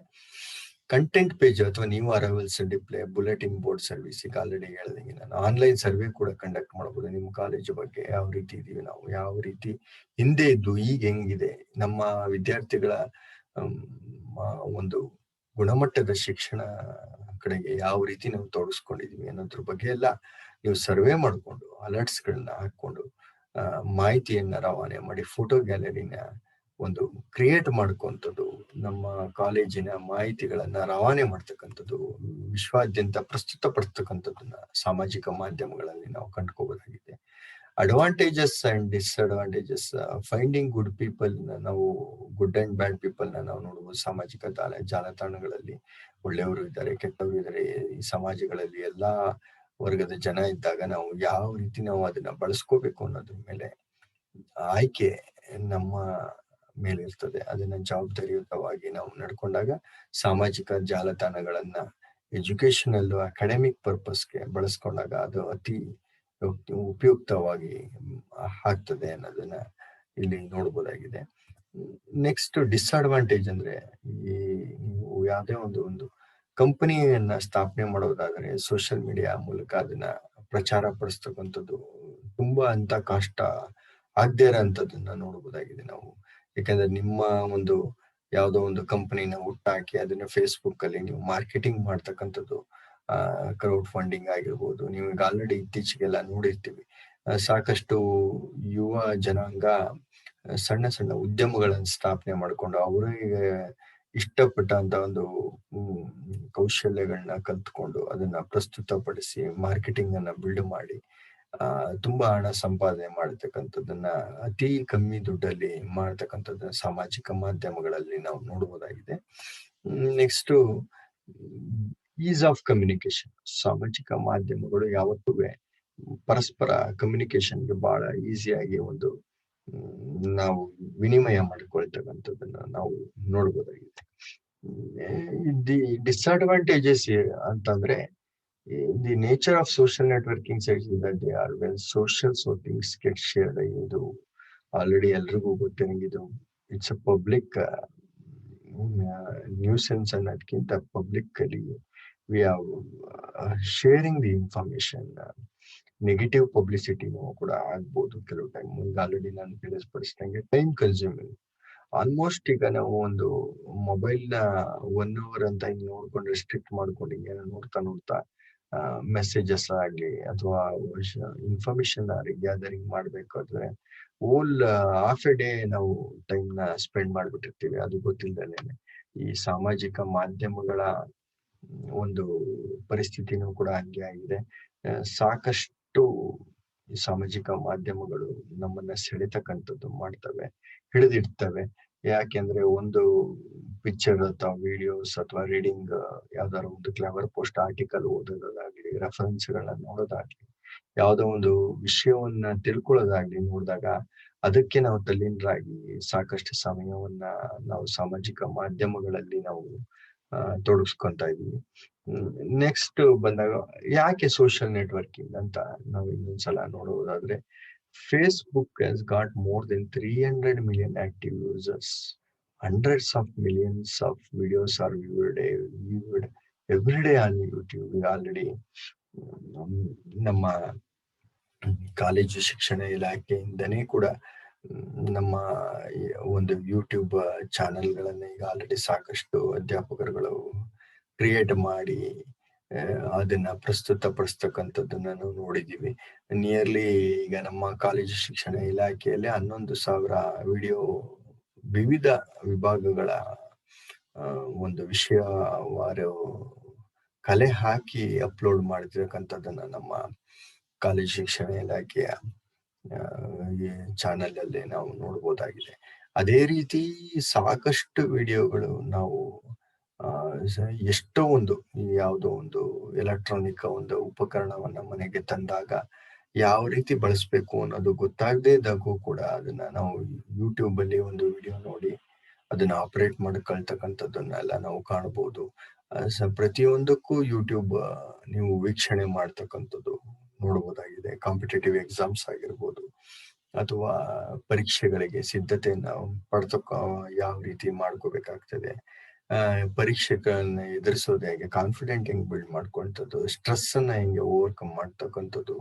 ಕಂಟೆಂಟ್ ಪೇಜ್ ಅಥವಾ new arrivals display, bulletin board service, ಈಗ ಆಲ್ರೆಡಿ ಹೇಳಿದಂಗೆ ನಾನು ಆನ್ಲೈನ್ ಸರ್ವೆ ಕೂಡ ಕಂಡಕ್ಟ್ ಮಾಡಬಹುದು. ನಿಮ್ಮ ಕಾಲೇಜು ಬಗ್ಗೆ ಯಾವ ರೀತಿ ಇದೀವಿ ನಾವು, ಯಾವ ರೀತಿ ಹಿಂದೆ ಇದ್ದು ಈಗ ಹೆಂಗಿದೆ, ನಮ್ಮ ವಿದ್ಯಾರ್ಥಿಗಳ ಒಂದು ಗುಣಮಟ್ಟದ ಶಿಕ್ಷಣ ಕಡೆಗೆ ಯಾವ ರೀತಿ ನಾವು ತೊಡಗಿಸ್ಕೊಂಡಿದೀವಿ ಅನ್ನೋದ್ರ ಬಗ್ಗೆ ಎಲ್ಲ ನೀವು ಸರ್ವೆ ಮಾಡಿಕೊಂಡು ಅಲರ್ಟ್ಸ್ಗಳನ್ನ ಹಾಕೊಂಡು ಮಾಹಿತಿಯನ್ನ ರವಾನೆ ಮಾಡಿ ಫೋಟೋ ಗ್ಯಾಲರಿನ ಒಂದು ಕ್ರಿಯೇಟ್ ಮಾಡ್ಕೊಂಥದ್ದು, ನಮ್ಮ ಕಾಲೇಜಿನ ಮಾಹಿತಿಗಳನ್ನ ರವಾನೆ ಮಾಡ್ತಕ್ಕಂಥದ್ದು, ವಿಶ್ವಾದ್ಯಂತ ಪ್ರಸ್ತುತಪಡಿಸ್ತಕ್ಕಂಥದ್ದನ್ನ ಸಾಮಾಜಿಕ ಮಾಧ್ಯಮಗಳಲ್ಲಿ ನಾವು ಕಂಡುಕೋಬಹುದಾಗಿದೆ. Advantages and disadvantages, finding good people, ನಾವು ಗುಡ್ ಅಂಡ್ ಬ್ಯಾಡ್ ಪೀಪಲ್ ನಾವು ನೋಡಬಹುದು ಸಾಮಾಜಿಕ ಜಾಲತಾಣಗಳಲ್ಲಿ. ಒಳ್ಳೆಯವರು ಇದ್ದಾರೆ, ಕೆಟ್ಟವರು ಇದ್ದಾರೆ. ಈ ಸಮಾಜಗಳಲ್ಲಿ ಎಲ್ಲಾ ವರ್ಗದ ಜನ ಇದ್ದಾಗ ನಾವು ಯಾವ ರೀತಿ ನಾವು ಅದನ್ನ ಬಳಸ್ಕೋಬೇಕು ಅನ್ನೋದ್ರ ಮೇಲೆ ಆಯ್ಕೆ ನಮ್ಮ ಮೇಲೆ ಇರ್ತದೆ. ಅದನ್ನ ಜವಾಬ್ದಾರಿಯುತವಾಗಿ ನಾವು ನಡ್ಕೊಂಡಾಗ ಸಾಮಾಜಿಕ ಜಾಲತಾಣಗಳನ್ನ ಎಜುಕೇಶನಲ್ ಅಕಾಡೆಮಿಕ್ ಪರ್ಪಸ್ಗೆ ಬಳಸ್ಕೊಂಡಾಗ ಅದು ಅತಿ ಉಪಯುಕ್ತವಾಗಿ ಆಗ್ತದೆ ಅನ್ನೋದನ್ನ ಇಲ್ಲಿ ನೋಡ್ಬೋದಾಗಿದೆ. ನೆಕ್ಸ್ಟ್ ಡಿಸ್ಅಡ್ವಾಂಟೇಜ್ ಅಂದ್ರೆ, ಈ ನೀವು ಯಾವುದೇ ಒಂದು ಕಂಪನಿಯನ್ನ ಸ್ಥಾಪನೆ ಮಾಡೋದಾದ್ರೆ ಸೋಷಿಯಲ್ ಮೀಡಿಯಾ ಮೂಲಕ ಅದನ್ನ ಪ್ರಚಾರ ಪಡಿಸ್ತಕ್ಕಂಥದ್ದು ತುಂಬಾ ಅಂತ ಕಷ್ಟ ಆಗದೇ ಇರೋಂಥದ್ದನ್ನ ನೋಡ್ಬೋದಾಗಿದೆ ನಾವು. ಯಾಕಂದ್ರೆ ನಿಮ್ಮ ಒಂದು ಯಾವುದೋ ಒಂದು ಕಂಪನಿನ ಹುಟ್ಟಾಕಿ ಅದನ್ನ ಫೇಸ್ಬುಕ್ ಅಲ್ಲಿ ನೀವು ಮಾರ್ಕೆಟಿಂಗ್ ಮಾಡ್ತಕ್ಕಂಥದ್ದು, ಕ್ರೌಡ್ ಫಂಡಿಂಗ್ ಆಗಿರ್ಬೋದು. ನೀವು ಈಗ ಆಲ್ರೆಡಿ ಇತ್ತೀಚೆಗೆಲ್ಲ ನೋಡಿರ್ತೀವಿ, ಸಾಕಷ್ಟು ಯುವ ಜನಾಂಗ ಸಣ್ಣ ಸಣ್ಣ ಉದ್ಯಮಗಳನ್ನು ಸ್ಥಾಪನೆ ಮಾಡ್ಕೊಂಡು ಅವರಿಗೆ ಇಷ್ಟಪಟ್ಟಂತ ಒಂದು ಕೌಶಲ್ಯಗಳನ್ನ ಕಲ್ತ್ಕೊಂಡು ಅದನ್ನ ಪ್ರಸ್ತುತಪಡಿಸಿ ಮಾರ್ಕೆಟಿಂಗ್ ಅನ್ನ ಬಿಲ್ಡ್ ಮಾಡಿ ತುಂಬಾ ಹಣ ಸಂಪಾದನೆ ಮಾಡತಕ್ಕಂಥದ್ದನ್ನ ಅತಿ ಕಮ್ಮಿ ದುಡ್ಡಲ್ಲಿ ಮಾಡತಕ್ಕಂಥದ್ದನ್ನ ಸಾಮಾಜಿಕ ಮಾಧ್ಯಮಗಳಲ್ಲಿ ನಾವು ನೋಡಬಹುದಾಗಿದೆ. Next is of communication. ಸಾಮಾಜಿಕ ಮಾಧ್ಯಮಗಳು ಯಾವತ್ತೂ ಪರಸ್ಪರ ಕಮ್ಯುನಿಕೇಶನ್ಗೆ ಬಹಳ ಈಸಿಯಾಗಿ ಒಂದು ನಾವು ವಿನಿಮಯ ಮಾಡಿಕೊಳ್ತಕ್ಕಂಥದ್ದನ್ನ ನಾವು ನೋಡ್ಬೋದಾಗಿದೆ. ದಿ ಡಿಸ್ಅಡ್ವಾಂಟೇಜಸ್ ಅಂತಂದ್ರೆ, the nature of social networking sites is that they are well social, so things get shared. ಇದು ಆಲ್ರೆಡಿ ಎಲ್ರಿಗೂ ಗೊತ್ತಿರಂಗಿದು. ಇಟ್ಸ್ ಅ ಪಬ್ಲಿಕ್ ನ್ಯೂಸೆನ್ಸ್ ಅನ್ನೋದಕ್ಕಿಂತ ಪಬ್ಲಿಕ್ ಅಲ್ಲಿ we are sharing the information. Negative ಪಬ್ಲಿಸಿಟಿನೂ ಕೂಡ ಆಗ್ಬೋದು ಕೆಲವು ಟೈಮ್. ಈಗ ಆಲ್ರೆಡಿ ನಾನು ತಿಳಿಸ್ಪಡಿಸಿದಂಗೆ ಟೈಮ್ ಕನ್ಸ್ಯೂಮಿಂಗ್. ಆಲ್ಮೋಸ್ಟ್ ಈಗ ನಾವು ಒಂದು ಮೊಬೈಲ್ ನ 1 hour ಅಂತ ಹಿಂಗ್ ನೋಡ್ಕೊಂಡು ರೆಸ್ಟ್ರಿಕ್ಟ್ ಮಾಡ್ಕೊಂಡು ಹಿಂಗೆ ನೋಡ್ತಾ ಮೆಸೇಜಸ್ ಆಗ್ಲಿ ಅಥವಾ ಇನ್ಫಾರ್ಮೇಶನ್ ಗ್ಯಾದರಿಂಗ್ ಮಾಡ್ಬೇಕಾದ್ರೆ ಓಲ್ ಹಾಫ್ ಎ ಡೇ ನಾವು ಟೈಮ್ ನ ಸ್ಪೆಂಡ್ ಮಾಡ್ಬಿಟ್ಟಿರ್ತೀವಿ, ಅದು ಗೊತ್ತಿಲ್ಲದೇನೆ. ಈ ಸಾಮಾಜಿಕ ಮಾಧ್ಯಮಗಳ ಒಂದು ಪರಿಸ್ಥಿತಿನೂ ಕೂಡ ಹಂಗೆ ಆಗಿದೆ. ಸಾಕಷ್ಟು ಸಾಮಾಜಿಕ ಮಾಧ್ಯಮಗಳು ನಮ್ಮನ್ನ ಸೆಳೆತಕ್ಕಂಥದ್ದು ಮಾಡ್ತವೆ, ಹಿಡಿದಿಡ್ತವೆ. ಯಾಕೆಂದ್ರೆ ಒಂದು ಪಿಕ್ಚರ್ ಅಥವಾ ವಿಡಿಯೋಸ್ ಅಥವಾ ರೀಡಿಂಗ್, ಯಾವ್ದಾದ್ರು ಒಂದು ಕ್ಲೆವರ್ ಪೋಸ್ಟ್ ಆರ್ಟಿಕಲ್ ಓದೋದಾಗ್ಲಿ, ರೆಫರೆನ್ಸ್ ಗಳನ್ನ ನೋಡೋದಾಗ್ಲಿ, ಯಾವ್ದೋ ಒಂದು ವಿಷಯವನ್ನ ತಿಳ್ಕೊಳ್ಳೋದಾಗ್ಲಿ ನೋಡಿದಾಗ ಅದಕ್ಕೆ ನಾವು ತಲ್ಲೀನರಾಗಿ ಸಾಕಷ್ಟು ಸಮಯವನ್ನ ನಾವು ಸಾಮಾಜಿಕ ಮಾಧ್ಯಮಗಳಲ್ಲಿ ನಾವು ತೊಡಗಿಸ್ಕೊಂತ ಇದೀವಿ. ನೆಕ್ಸ್ಟ್ ಬಂದಾಗ ಯಾಕೆ ಸೋಷಿಯಲ್ ನೆಟ್ವರ್ಕಿಂಗ್ ಅಂತ ನಾವು ಇನ್ನೊಂದ್ಸಲ ನೋಡೋದಾದ್ರೆ, Facebook has got more than 300 million active users. Hundreds of millions of videos are viewed every day on YouTube. Already ನಮ್ಮ ಕಾಲೇಜು ಶಿಕ್ಷಣ ಇಲಾಖೆಯಿಂದನೇ ಕೂಡ ನಮ್ಮ ಒಂದು ಯೂಟ್ಯೂಬ್ ಚಾನೆಲ್ಗಳನ್ನ ಈಗ ಆಲ್ರೆಡಿ ಸಾಕಷ್ಟು ಅಧ್ಯಾಪಕರುಗಳು ಕ್ರಿಯೇಟ್ ಮಾಡಿ ಅದನ್ನ ಪ್ರಸ್ತುತಪಡಿಸ್ತಕ್ಕಂಥದ್ದನ್ನ ನಾವು ನೋಡಿದೀವಿ. ನಿಯರ್ಲಿ ಈಗ ನಮ್ಮ ಕಾಲೇಜು ಶಿಕ್ಷಣ ಇಲಾಖೆಯಲ್ಲಿ 11,000 ವಿಡಿಯೋ ವಿವಿಧ ವಿಭಾಗಗಳ ಒಂದು ವಿಷಯವಾರು ಕಲೆ ಹಾಕಿ ಅಪ್ಲೋಡ್ ಮಾಡಿರ್ತಕ್ಕಂಥದ್ದನ್ನ ನಮ್ಮ ಕಾಲೇಜು ಶಿಕ್ಷಣ ಇಲಾಖೆಯ ಚಾನೆಲ್ ಅಲ್ಲಿ ನಾವು ನೋಡ್ಬೋದಾಗಿದೆ. ಅದೇ ರೀತಿ ಸಾಕಷ್ಟು ವಿಡಿಯೋಗಳು ನಾವು ಎಷ್ಟೋ ಒಂದು ಯಾವುದೋ ಒಂದು ಎಲೆಕ್ಟ್ರಾನಿಕ್ ಒಂದು ಉಪಕರಣವನ್ನ ಮನೆಗೆ ತಂದಾಗ ಯಾವ ರೀತಿ ಬಳಸ್ಬೇಕು ಅನ್ನೋದು ಗೊತ್ತಾಗದೇ ಇದ್ದಾಗೂ ಕೂಡ ಅದನ್ನ ನಾವು ಯೂಟ್ಯೂಬ್ ಅಲ್ಲಿ ಒಂದು ವಿಡಿಯೋ ನೋಡಿ ಅದನ್ನ ಆಪರೇಟ್ ಮಾಡಿ ಕಳ್ತಕ್ಕಂಥದ್ದನ್ನೆಲ್ಲ ನಾವು ಕಾಣಬಹುದು. ಪ್ರತಿಯೊಂದಕ್ಕೂ ಯೂಟ್ಯೂಬ್ ನೀವು ವೀಕ್ಷಣೆ ಮಾಡ್ತಕ್ಕಂಥದ್ದು ನೋಡಬಹುದಾಗಿದೆ. ಕಾಂಪಿಟೇಟಿವ್ ಎಕ್ಸಾಮ್ಸ್ ಆಗಿರ್ಬೋದು ಅಥವಾ ಪರೀಕ್ಷೆಗಳಿಗೆ ಸಿದ್ಧತೆಯನ್ನ ಪಡ್ತಕ್ಕ ಯಾವ ರೀತಿ ಮಾಡ್ಕೋಬೇಕಾಗ್ತದೆ, ಪರೀಕ್ಷೆಗಳನ್ನ ಎದುರಿಸೋದು ಹೇಗೆ, ಕಾನ್ಫಿಡೆಂಟ್ ಹೆಂಗ್ ಬಿಲ್ಡ್ ಮಾಡ್ಕೊಂಥದ್ದು, ಸ್ಟ್ರೆಸ್ ಅನ್ನ ಹೆಂಗೆ ಓವರ್ಕಮ್ ಮಾಡ್ತಕ್ಕಂಥದ್ದು,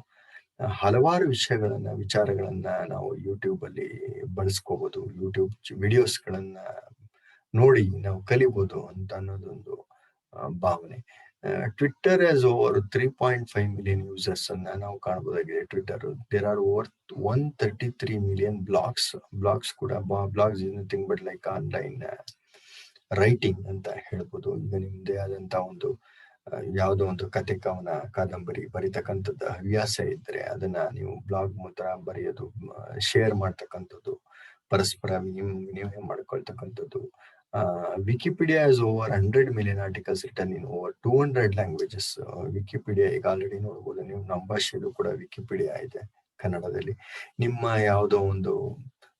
ಹಲವಾರು ವಿಚಾರಗಳನ್ನ ನಾವು ಯೂಟ್ಯೂಬ್ ಅಲ್ಲಿ ಬಳಸ್ಕೋಬಹುದು. ಯೂಟ್ಯೂಬ್ ವಿಡಿಯೋಸ್ಗಳನ್ನ ನೋಡಿ ನಾವು ಕಲಿಬಹುದು ಅಂತ ಅನ್ನೋದೊಂದು ಭಾವನೆ. Twitter has over 3.5 million users ಅನ್ನ ನಾವು ಕಾಣಬಹುದಾಗಿದೆ. Twitter there are over 133 million blogs ಕೂಡ. Blogs is nothing but like online writing ಅಂತ ಹೇಳ್ಬೋದು. ಈಗ ನಿಮ್ದೇ ಆದಂತ ಒಂದು ಯಾವುದೋ ಒಂದು ಕತೆ, ಕವನ, ಕಾದಂಬರಿ ಬರೀತಕ್ಕಂಥದ್ದು ಹವ್ಯಾಸ ಇದ್ರೆ ಅದನ್ನ ನೀವು ಬ್ಲಾಗ್ ಮೂಲಕ ಬರೆಯೋದು, ಶೇರ್ ಮಾಡ್ತಕ್ಕಂಥದ್ದು, ಪರಸ್ಪರ ವಿನಿಮಯ ಮಾಡ್ಕೊಳ್ತಕ್ಕಂಥದ್ದು. Wikipedia is over 100 million articles written in over 200 languages. Wikipedia ಈಗ ಆಲ್ರೆಡಿ ನೋಡ್ಬೋದು ನೀವು, ನಮ್ಮ ಭಾಷೆಯಲ್ಲೂ ಕೂಡ ವಿಕಿಪೀಡಿಯಾ ಇದೆ ಕನ್ನಡದಲ್ಲಿ. ನಿಮ್ಮ ಯಾವುದೋ ಒಂದು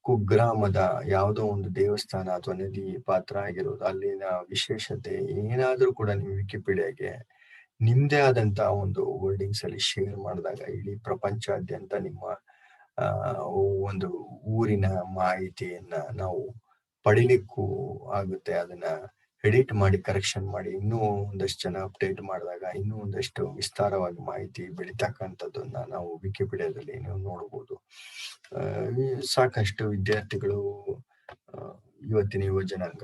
ಕುಗ್ರಾಮದ ಯಾವುದೋ ಒಂದು ದೇವಸ್ಥಾನ ಅಥವಾ ನದಿ ಪಾತ್ರ ಆಗಿರೋದು, ಅಲ್ಲಿನ ವಿಶೇಷತೆ ಏನಾದ್ರೂ ಕೂಡ ನೀವು ವಿಕಿಪೀಡಿಯಾಗೆ ನಿಮ್ದೇ ಆದಂತ ಒಂದು ವರ್ಡಿಂಗ್ಸ್ ಅಲ್ಲಿ ಶೇರ್ ಮಾಡಿದಾಗ ಇಡೀ ಪ್ರಪಂಚಾದ್ಯಂತ ನಿಮ್ಮ ಒಂದು ಊರಿನ ಮಾಹಿತಿಯನ್ನ ನಾವು ಪಡಿಲಿಕ್ಕೂ ಆಗುತ್ತೆ. ಅದನ್ನ ಎಡಿಟ್ ಮಾಡಿ ಕರೆಕ್ಷನ್ ಮಾಡಿ ಇನ್ನೂ ಒಂದಷ್ಟು ಜನ ಅಪ್ಡೇಟ್ ಮಾಡಿದಾಗ ಇನ್ನೂ ಒಂದಷ್ಟು ವಿಸ್ತಾರವಾಗಿ ಮಾಹಿತಿ ಬೆಳೀತಕ್ಕಂಥದ್ದನ್ನ ನಾವು ವಿಕಿಪೀಡಿಯಾದಲ್ಲಿ ನೀವು ನೋಡ್ಬೋದು. ಸಾಕಷ್ಟು ವಿದ್ಯಾರ್ಥಿಗಳು, ಇವತ್ತಿನ ಯುವ ಜನಾಂಗ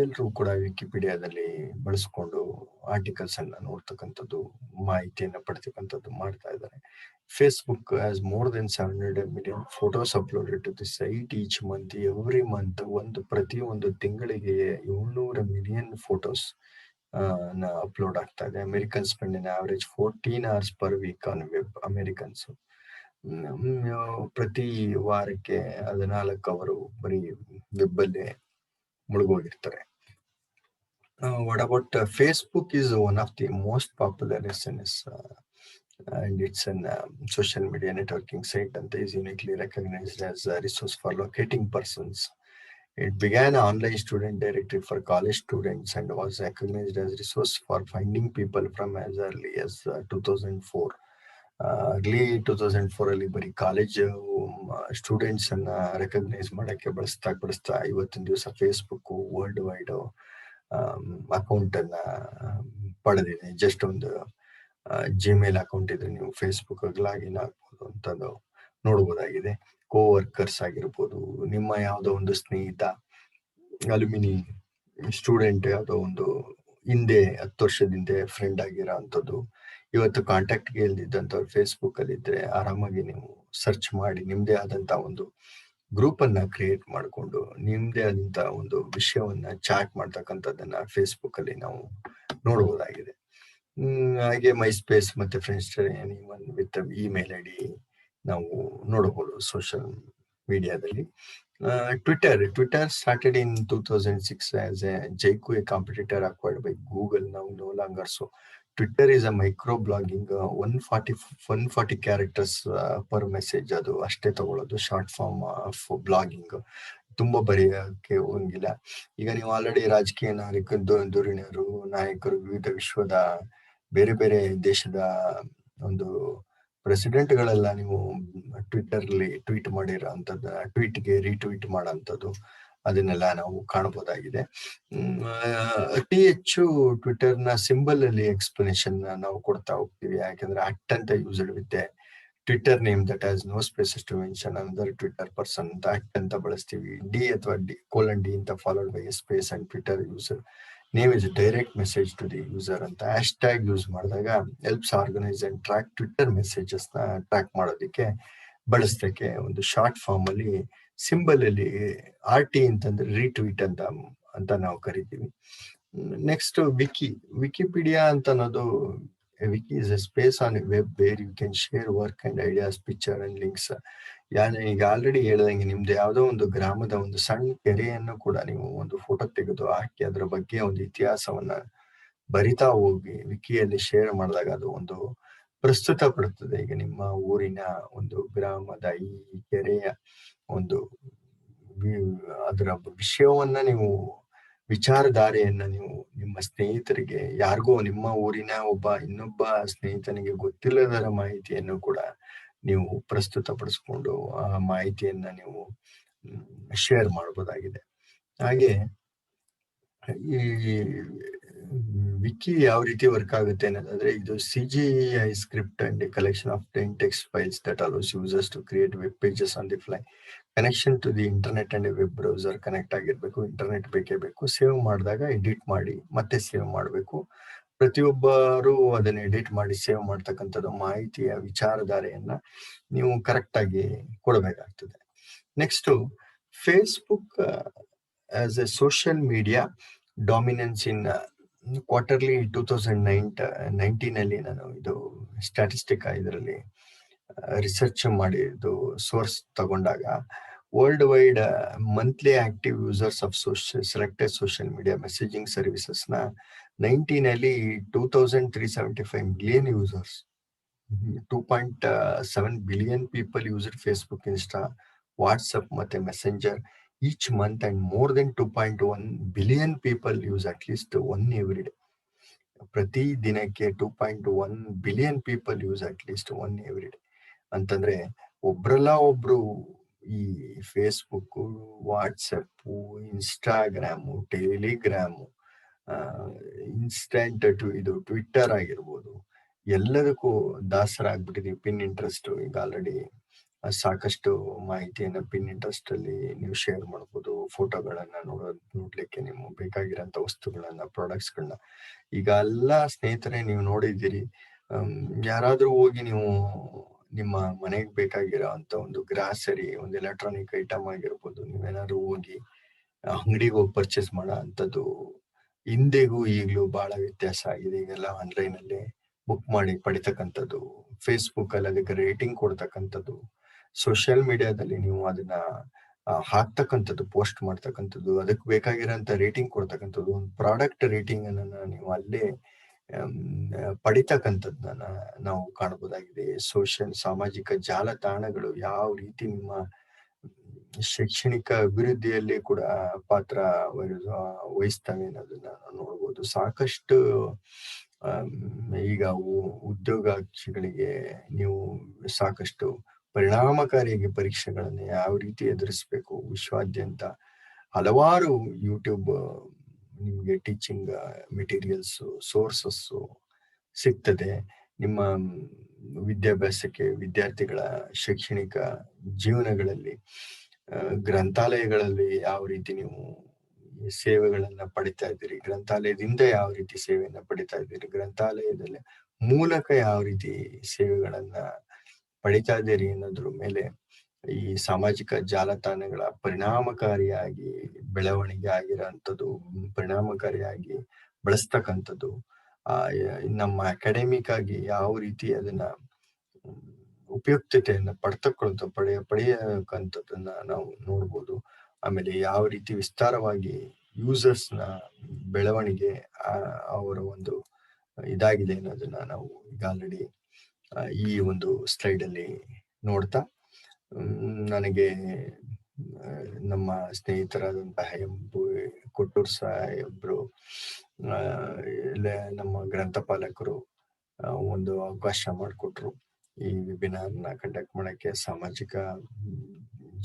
ಎಲ್ಲರೂ ಕೂಡ ವಿಕಿಪೀಡಿಯಾದಲ್ಲಿ ಬಳಸ್ಕೊಂಡು ಆರ್ಟಿಕಲ್ಸ್ ಅನ್ನ ನೋಡ್ತಕ್ಕಂಥದ್ದು, ಮಾಹಿತಿಯನ್ನ ಪಡ್ತಕ್ಕಂಥದ್ದು ಮಾಡ್ತಾ ಇದ್ದಾರೆ. Facebook has more than 700 million photos uploaded to the site each month. Every month ಪ್ರತಿಯೊಂದು ತಿಂಗಳಿಗೆ 700 ಮಿಲಿಯನ್ ಫೋಟೋಸ್ ಅಪ್ಲೋಡ್ ಆಗ್ತಾ ಇದೆ. American spend in average 14 hours per week on web. Americans ಪ್ರತಿ ವಾರಕ್ಕೆ 14 ಅವರು ಬರೀ ವೆಬ್ ಅಲ್ಲೇ ಮುಳುಗೋಗಿರ್ತಾರೆ. What about Facebook is one of the most popular SNS and it's an social media networking site and is uniquely recognized as a resource for locating persons. It began an online student directory for college students and was recognized as a resource for finding people from as early as 2004. Early 2004 ಅಲ್ಲಿ ಬರೀ college students ಅನ್ನ recognise ಮಾಡಕ್ಕೆ ಬಳಸ್ತಾ ಇವತ್ತಿನ ದಿವಸ Facebook world wide account ಅನ್ನ ಪಡೆದಿದೆ. Just ಒಂದು ಜಿಮೇಲ್ ಅಕೌಂಟ್ ಇದ್ರೆ ನೀವು ಫೇಸ್ಬುಕ್ ಲಾಗಿನ್ ಆಗ್ಬೋದು ಅಂತ ನೋಡ್ಬೋದಾಗಿದೆ. ಕೋವರ್ಕರ್ಸ್ ಆಗಿರ್ಬೋದು, ನಿಮ್ಮ ಯಾವುದೋ ಒಂದು ಸ್ನೇಹಿತ, ಅಲ್ಯುಮಿನಿ ಸ್ಟೂಡೆಂಟ್ ಯಾವುದೋ ಒಂದು ಹಿಂದೆ 10 ವರ್ಷದಿಂದ ಫ್ರೆಂಡ್ ಆಗಿರೋ ಅಂಥದ್ದು ಇವತ್ತು ಕಾಂಟ್ಯಾಕ್ಟ್ಗೆ ಇಲ್ದಿದ್ದಂಥವ್ರು ಫೇಸ್ಬುಕ್ ಅಲ್ಲಿ ಇದ್ರೆ ಆರಾಮಾಗಿ ನೀವು ಸರ್ಚ್ ಮಾಡಿ ನಿಮ್ದೇ ಆದಂತ ಒಂದು ಗ್ರೂಪ್ ಅನ್ನ ಕ್ರಿಯೇಟ್ ಮಾಡಿಕೊಂಡು ನಿಮ್ದೇ ಆದಂತ ಒಂದು ವಿಷಯವನ್ನ ಚಾಟ್ ಮಾಡ್ತಕ್ಕಂಥದ್ದನ್ನ ಫೇಸ್ಬುಕ್ ಅಲ್ಲಿ ನಾವು ನೋಡಬಹುದಾಗಿದೆ. ಹಾಗೆ ಮೈಸ್ಪೇಸ್ ಮತ್ತೆ ಫ್ರೆಂಡ್ಸ್ ವಿತ್ ಇಮೇಲ್ ಐಡಿ ನಾವು ನೋಡಬಹುದು ಸೋಷಿಯಲ್ ಮೀಡಿಯಾದಲ್ಲಿ. Twitter started in 2006 as a Jaiku, a competitor acquired by Google, now no longer so. Twitter is a micro-blogging, 140 characters per message. ಅದು ಅಷ್ಟೇ ತಗೊಳ್ಳೋದು, ಶಾರ್ಟ್ ಫಾರ್ಮ್ ಆಫ್ ಬ್ಲಾಗಿಂಗ್. ತುಂಬಾ ಬರೆಯಕ್ಕೆ ಹೋಗಿಲ್ಲ. ಈಗ ನೀವು ಆಲ್ರೆಡಿ ರಾಜಕೀಯ ಧುರೀಣರು, ನಾಯಕರು, ವಿವಿಧ ವಿಶ್ವದ ಬೇರೆ ಬೇರೆ ದೇಶದ ಒಂದು ಪ್ರೆಸಿಡೆಂಟ್ಗಳೆಲ್ಲ ನೀವು ಟ್ವಿಟ್ಟರ್ಲಿ ಟ್ವೀಟ್ ಮಾಡಿರೋ ಅಂಥದ್ದು, ಟ್ವೀಟ್ಗೆ ರೀಟ್ವೀಟ್ ಮಾಡೋಂಥದ್ದು ಅದನ್ನೆಲ್ಲ ನಾವು ಕಾಣಬಹುದಾಗಿದೆ. ಅತಿ ಹೆಚ್ಚು ಟ್ವಿಟ್ಟರ್ನ ಸಿಂಬಲ್ ಅಲ್ಲಿ ಎಕ್ಸ್ಪ್ಲನೇಷನ್ ನಾವು ಕೊಡ್ತಾ ಹೋಗ್ತೀವಿ. ಯಾಕೆಂದ್ರೆ ಅಂತ used with Twitter name that has no spaces to mention another Twitter person ಅಂತ ಬಳಸ್ತೀವಿ. ಡಿ ಅಥವಾ ಡಿ ಅಂತ followed by space and Twitter user name is direct message to the user ಅಂತ ಹ್ಯಾಶ್ ಟ್ಯಾಗ್ ಯೂಸ್ ಮಾಡಿದಾಗ helps organise and track Twitter messages ನ track ಮಾಡೋದಕ್ಕೆ ಬಳಸಲಿಕ್ಕೆ ಒಂದು ಶಾರ್ಟ್ ಫಾರ್ಮ್ ಅಲ್ಲಿ ಸಿಂಬಲ್ ಅಲ್ಲಿ RT ಅಂತಂದ್ರೆ ರೀಟ್ವೀಟ್ ಅಂತ ನಾವು ಕರಿತೀವಿ. ನೆಕ್ಸ್ಟ್ ವಿಕಿಪೀಡಿಯಾ ಅಂತ ಅನ್ನೋದು wiki is a space on a web where you can share work and ideas, picture and links. ಈಗ ಆಲ್ರೆಡಿ ಹೇಳ್ದಂಗೆ ನಿಮ್ದು ಯಾವುದೋ ಒಂದು ಗ್ರಾಮದ ಒಂದು ಸಣ್ಣ ಕೆರೆಯನ್ನು ಕೂಡ ನೀವು ಒಂದು ಫೋಟೋ ತೆಗೆದು ಹಾಕಿ ಅದರ ಬಗ್ಗೆ ಒಂದು ಇತಿಹಾಸವನ್ನ ಬರಿತಾ ಹೋಗಿ ವಿಕಿಯಲ್ಲಿ ಶೇರ್ ಮಾಡಿದಾಗ ಅದು ಒಂದು ಪ್ರಸ್ತುತ ಪಡುತ್ತದೆ. ಈಗ ನಿಮ್ಮ ಊರಿನ ಒಂದು ಗ್ರಾಮದ ಈ ಕೆರೆಯ ಒಂದು ಅದರ ವಿಷಯವನ್ನ ನೀವು ವಿಚಾರಧಾರೆಯನ್ನ ನೀವು ನಿಮ್ಮ ಸ್ನೇಹಿತರಿಗೆ ಯಾರಿಗೋ ನಿಮ್ಮ ಊರಿನ ಇನ್ನೊಬ್ಬ ಸ್ನೇಹಿತನಿಗೆ ಗೊತ್ತಿಲ್ಲದರ ಮಾಹಿತಿಯನ್ನು ಕೂಡ ನೀವು ಪ್ರಸ್ತುತಪಡಿಸ್ಕೊಂಡು ಆ ಮಾಹಿತಿಯನ್ನ ನೀವು ಶೇರ್ ಮಾಡಬಹುದಾಗಿದೆ. ಹಾಗೆ ಈ ವಿಕಿ ಯಾವ ರೀತಿ ವರ್ಕ್ ಆಗುತ್ತೆ ಅನ್ನೋದಾದ್ರೆ ಇದು CGI script and collection of 10 text files that allows users to create web pages on the fly. Connection to the internet and web browser connect ಆಗಿರ್ಬೇಕು, ಇಂಟರ್ನೆಟ್ ಬೇಕೇ ಬೇಕು. ಸೇವ್ ಮಾಡಿದಾಗ ಎಡಿಟ್ ಮಾಡಿ ಮತ್ತೆ ಸೇವ್ ಮಾಡಬೇಕು. ಪ್ರತಿಯೊಬ್ಬರು ಅದನ್ನ ಎಡಿಟ್ ಮಾಡಿ ಸೇವ್ ಮಾಡ್ತಕ್ಕಂಥದ್ದು ಮಾಹಿತಿಯ ವಿಚಾರಧಾರೆಯನ್ನ ನೀವು ಕರೆಕ್ಟ್ ಆಗಿ ಕೊಡಬೇಕಾಗ್ತದೆ. Next Facebook as A social media dominance in quarterly 2019 ಅಲ್ಲಿ ನಾನು ಇದು ಸ್ಟ್ಯಾಟಿಸ್ಟಿಕ್ ಇದರಲ್ಲಿ ರಿಸರ್ಚ್ ಮಾಡಿದ್ದು ಸೋರ್ಸ್ ತಗೊಂಡಾಗ world wide monthly active users of selected social media messaging services ನ 19 ಅಲ್ಲಿ 2375 million users, 2.7 billion people used Facebook, insta, WhatsApp ಮತ್ತೆ messenger each month, and more than 2.1 billion people use at least one every day. ಪ್ರತಿ ದಿನಕ್ಕೆ 2.1 billion people use at least one every day ಅಂತಂದ್ರೆ ಒಬ್ರಲ್ಲ ಒಬ್ರು ಈ Facebook, WhatsApp, Instagram, Telegram, instant ಇದು Twitter ಆಗಿರ್ಬೋದು, ಎಲ್ಲದಕ್ಕೂ ದಾಸರಾಗ್ಬಿಟ್ಟಿದೀವಿ. Pin interest ಈಗ ಆಲ್ರೆಡಿ ಸಾಕಷ್ಟು ಮಾಹಿತಿಯನ್ನ ಪಿನ್ ಇಂಟ್ರೆಸ್ಟ್ ಅಲ್ಲಿ ನೀವು ಶೇರ್ ಮಾಡ್ಬೋದು. ಫೋಟೋಗಳನ್ನ ನೋಡ್ಲಿಕ್ಕೆ ನೀವು ಬೇಕಾಗಿರೋಂಥ ವಸ್ತುಗಳನ್ನ, ಪ್ರಾಡಕ್ಟ್ಸ್ಗಳನ್ನ ಈಗ ಎಲ್ಲ ಸ್ನೇಹಿತರೆ ನೀವು ನೋಡಿದ್ದೀರಿ. ಯಾರಾದ್ರೂ ಹೋಗಿ ನೀವು ನಿಮ್ಮ ಮನೆಗೆ ಬೇಕಾಗಿರೋ ಅಂತ ಒಂದು ಗ್ರಾಸರಿ, ಒಂದು ಎಲೆಕ್ಟ್ರಾನಿಕ್ ಐಟಮ್ ಆಗಿರ್ಬೋದು, ನೀವೇನಾದ್ರು ಹೋಗಿ ಅಂಗಡಿಗೆ ಹೋಗಿ ಪರ್ಚೇಸ್ ಮಾಡೋ ಅಂಥದ್ದು ಹಿಂದೆಗೂ ಈಗಲೂ ಬಹಳ ವ್ಯತ್ಯಾಸ ಆಗಿದೆ. ಈಗೆಲ್ಲ ಆನ್ಲೈನ್ ಅಲ್ಲಿ ಬುಕ್ ಮಾಡಿ ಪಡಿತಕ್ಕಂಥದ್ದು, ಫೇಸ್ಬುಕ್ ಅಲ್ಲಿ ಅದಕ್ಕೆ ರೇಟಿಂಗ್ ಕೊಡ್ತಕ್ಕಂಥದ್ದು, ಸೋಷಿಯಲ್ ಮೀಡಿಯಾದಲ್ಲಿ ನೀವು ಅದನ್ನ ಹಾಕ್ತಕ್ಕಂಥದ್ದು, ಪೋಸ್ಟ್ ಮಾಡ್ತಕ್ಕಂಥದ್ದು, ಅದಕ್ಕೆ ಬೇಕಾಗಿರೋಂಥ ರೇಟಿಂಗ್ ಕೊಡ್ತಕ್ಕಂಥದ್ದು, ಒಂದು ಪ್ರಾಡಕ್ಟ್ ರೇಟಿಂಗ್ ಅನ್ನ ನೀವು ಅಲ್ಲೇ ಪಡಿತಕ್ಕಂಥದ್ದನ್ನ ನಾವು ಕಾಣಬಹುದಾಗಿದೆ. ಸಾಮಾಜಿಕ ಜಾಲತಾಣಗಳು ಯಾವ ರೀತಿ ನಿಮ್ಮ ಶೈಕ್ಷಣಿಕ ಅಭಿವೃದ್ಧಿಯಲ್ಲಿ ಕೂಡ ಪಾತ್ರ ವಹಿಸ್ತವೆ ಅನ್ನೋದನ್ನ ನೋಡ್ಬೋದು. ಸಾಕಷ್ಟು ಈಗ ಉದ್ಯೋಗಾರ್ಥಿಗಳಿಗೆ ನೀವು ಸಾಕಷ್ಟು ಪರಿಣಾಮಕಾರಿಯಾಗಿ ಪರೀಕ್ಷೆಗಳನ್ನು ಯಾವ ರೀತಿ ಎದುರಿಸ್ಬೇಕು, ವಿಶ್ವಾದ್ಯಂತ ಹಲವಾರು ಯೂಟ್ಯೂಬ್ ನಿಮ್ಗೆ ಟೀಚಿಂಗ್ ಮೆಟೀರಿಯಲ್ಸ್, ಸೋರ್ಸಸ್ ಸಿಗ್ತದೆ. ನಿಮ್ಮ ವಿದ್ಯಾಭ್ಯಾಸಕ್ಕೆ, ವಿದ್ಯಾರ್ಥಿಗಳ ಶೈಕ್ಷಣಿಕ ಜೀವನಗಳಲ್ಲಿ, ಗ್ರಂಥಾಲಯಗಳಲ್ಲಿ ಯಾವ ರೀತಿ ನೀವು ಸೇವೆಗಳನ್ನ ಪಡಿತಾ ಇದ್ದೀರಿ, ಗ್ರಂಥಾಲಯದಿಂದ ಯಾವ ರೀತಿ ಸೇವೆಯನ್ನ ಪಡಿತಾ ಇದ್ದೀರಿ, ಗ್ರಂಥಾಲಯದಲ್ಲಿ ಮೂಲಕ ಯಾವ ರೀತಿ ಸೇವೆಗಳನ್ನ ಪಡಿತಾ ಇದ್ದೀರಿ ಅನ್ನೋದ್ರ ಮೇಲೆ ಈ ಸಾಮಾಜಿಕ ಜಾಲತಾಣಗಳ ಪರಿಣಾಮಕಾರಿಯಾಗಿ ಬೆಳವಣಿಗೆ ಆಗಿರೋಂಥದ್ದು, ಪರಿಣಾಮಕಾರಿಯಾಗಿ ಬಳಸ್ತಕ್ಕಂಥದ್ದು, ನಮ್ಮ ಅಕಾಡೆಮಿಕ್ ಆಗಿ ಯಾವ ರೀತಿ ಅದನ್ನ ಉಪಯುಕ್ತತೆಯನ್ನ ಪಡೆಯಕ್ಕಂಥದ್ದನ್ನ ನಾವು ನೋಡ್ಬೋದು. ಆಮೇಲೆ ಯಾವ ರೀತಿ ವಿಸ್ತಾರವಾಗಿ ಯೂಸರ್ಸ್ ನ ಬೆಳವಣಿಗೆ ಅವರ ಒಂದು ಇದಾಗಿದೆ ಅನ್ನೋದನ್ನ ನಾವು ಈಗ ಆಲ್ರೆಡಿ ಈ ಒಂದು ಸ್ಲೈಡ್ ಅಲ್ಲಿ ನೋಡ್ತಾ, ನನಗೆ ನಮ್ಮ ಸ್ನೇಹಿತರಾದಂತಹ ಕೊಟ್ಟೂರ್ ಸಾಹೇಬ್ರು, ನಮ್ಮ ಗ್ರಂಥಪಾಲಕರು ಒಂದು ಅವಕಾಶ ಮಾಡಿಕೊಟ್ರು ಈ ವೆಬಿನಾರ್ನ ಕಂಡಕ್ಟ್ ಮಾಡಕ್ಕೆ, ಸಾಮಾಜಿಕ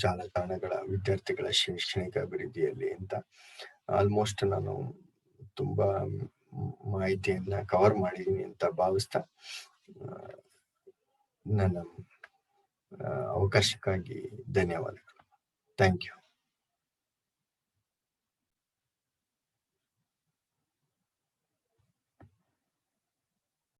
ಜಾಲತಾಣಗಳ ವಿದ್ಯಾರ್ಥಿಗಳ ಶೈಕ್ಷಣಿಕ ಅಭಿವೃದ್ಧಿಯಲ್ಲಿ ಅಂತ. ಆಲ್ಮೋಸ್ಟ್ ನಾನು ತುಂಬಾ ಮಾಹಿತಿಯನ್ನ ಕವರ್ ಮಾಡಿದ್ದೀನಿ ಅಂತ ಭಾವಿಸ್ತಾ ನನ್ನ ಅವಕಾಶಕ್ಕಾಗಿ ಧನ್ಯವಾದಗಳು. Thank you.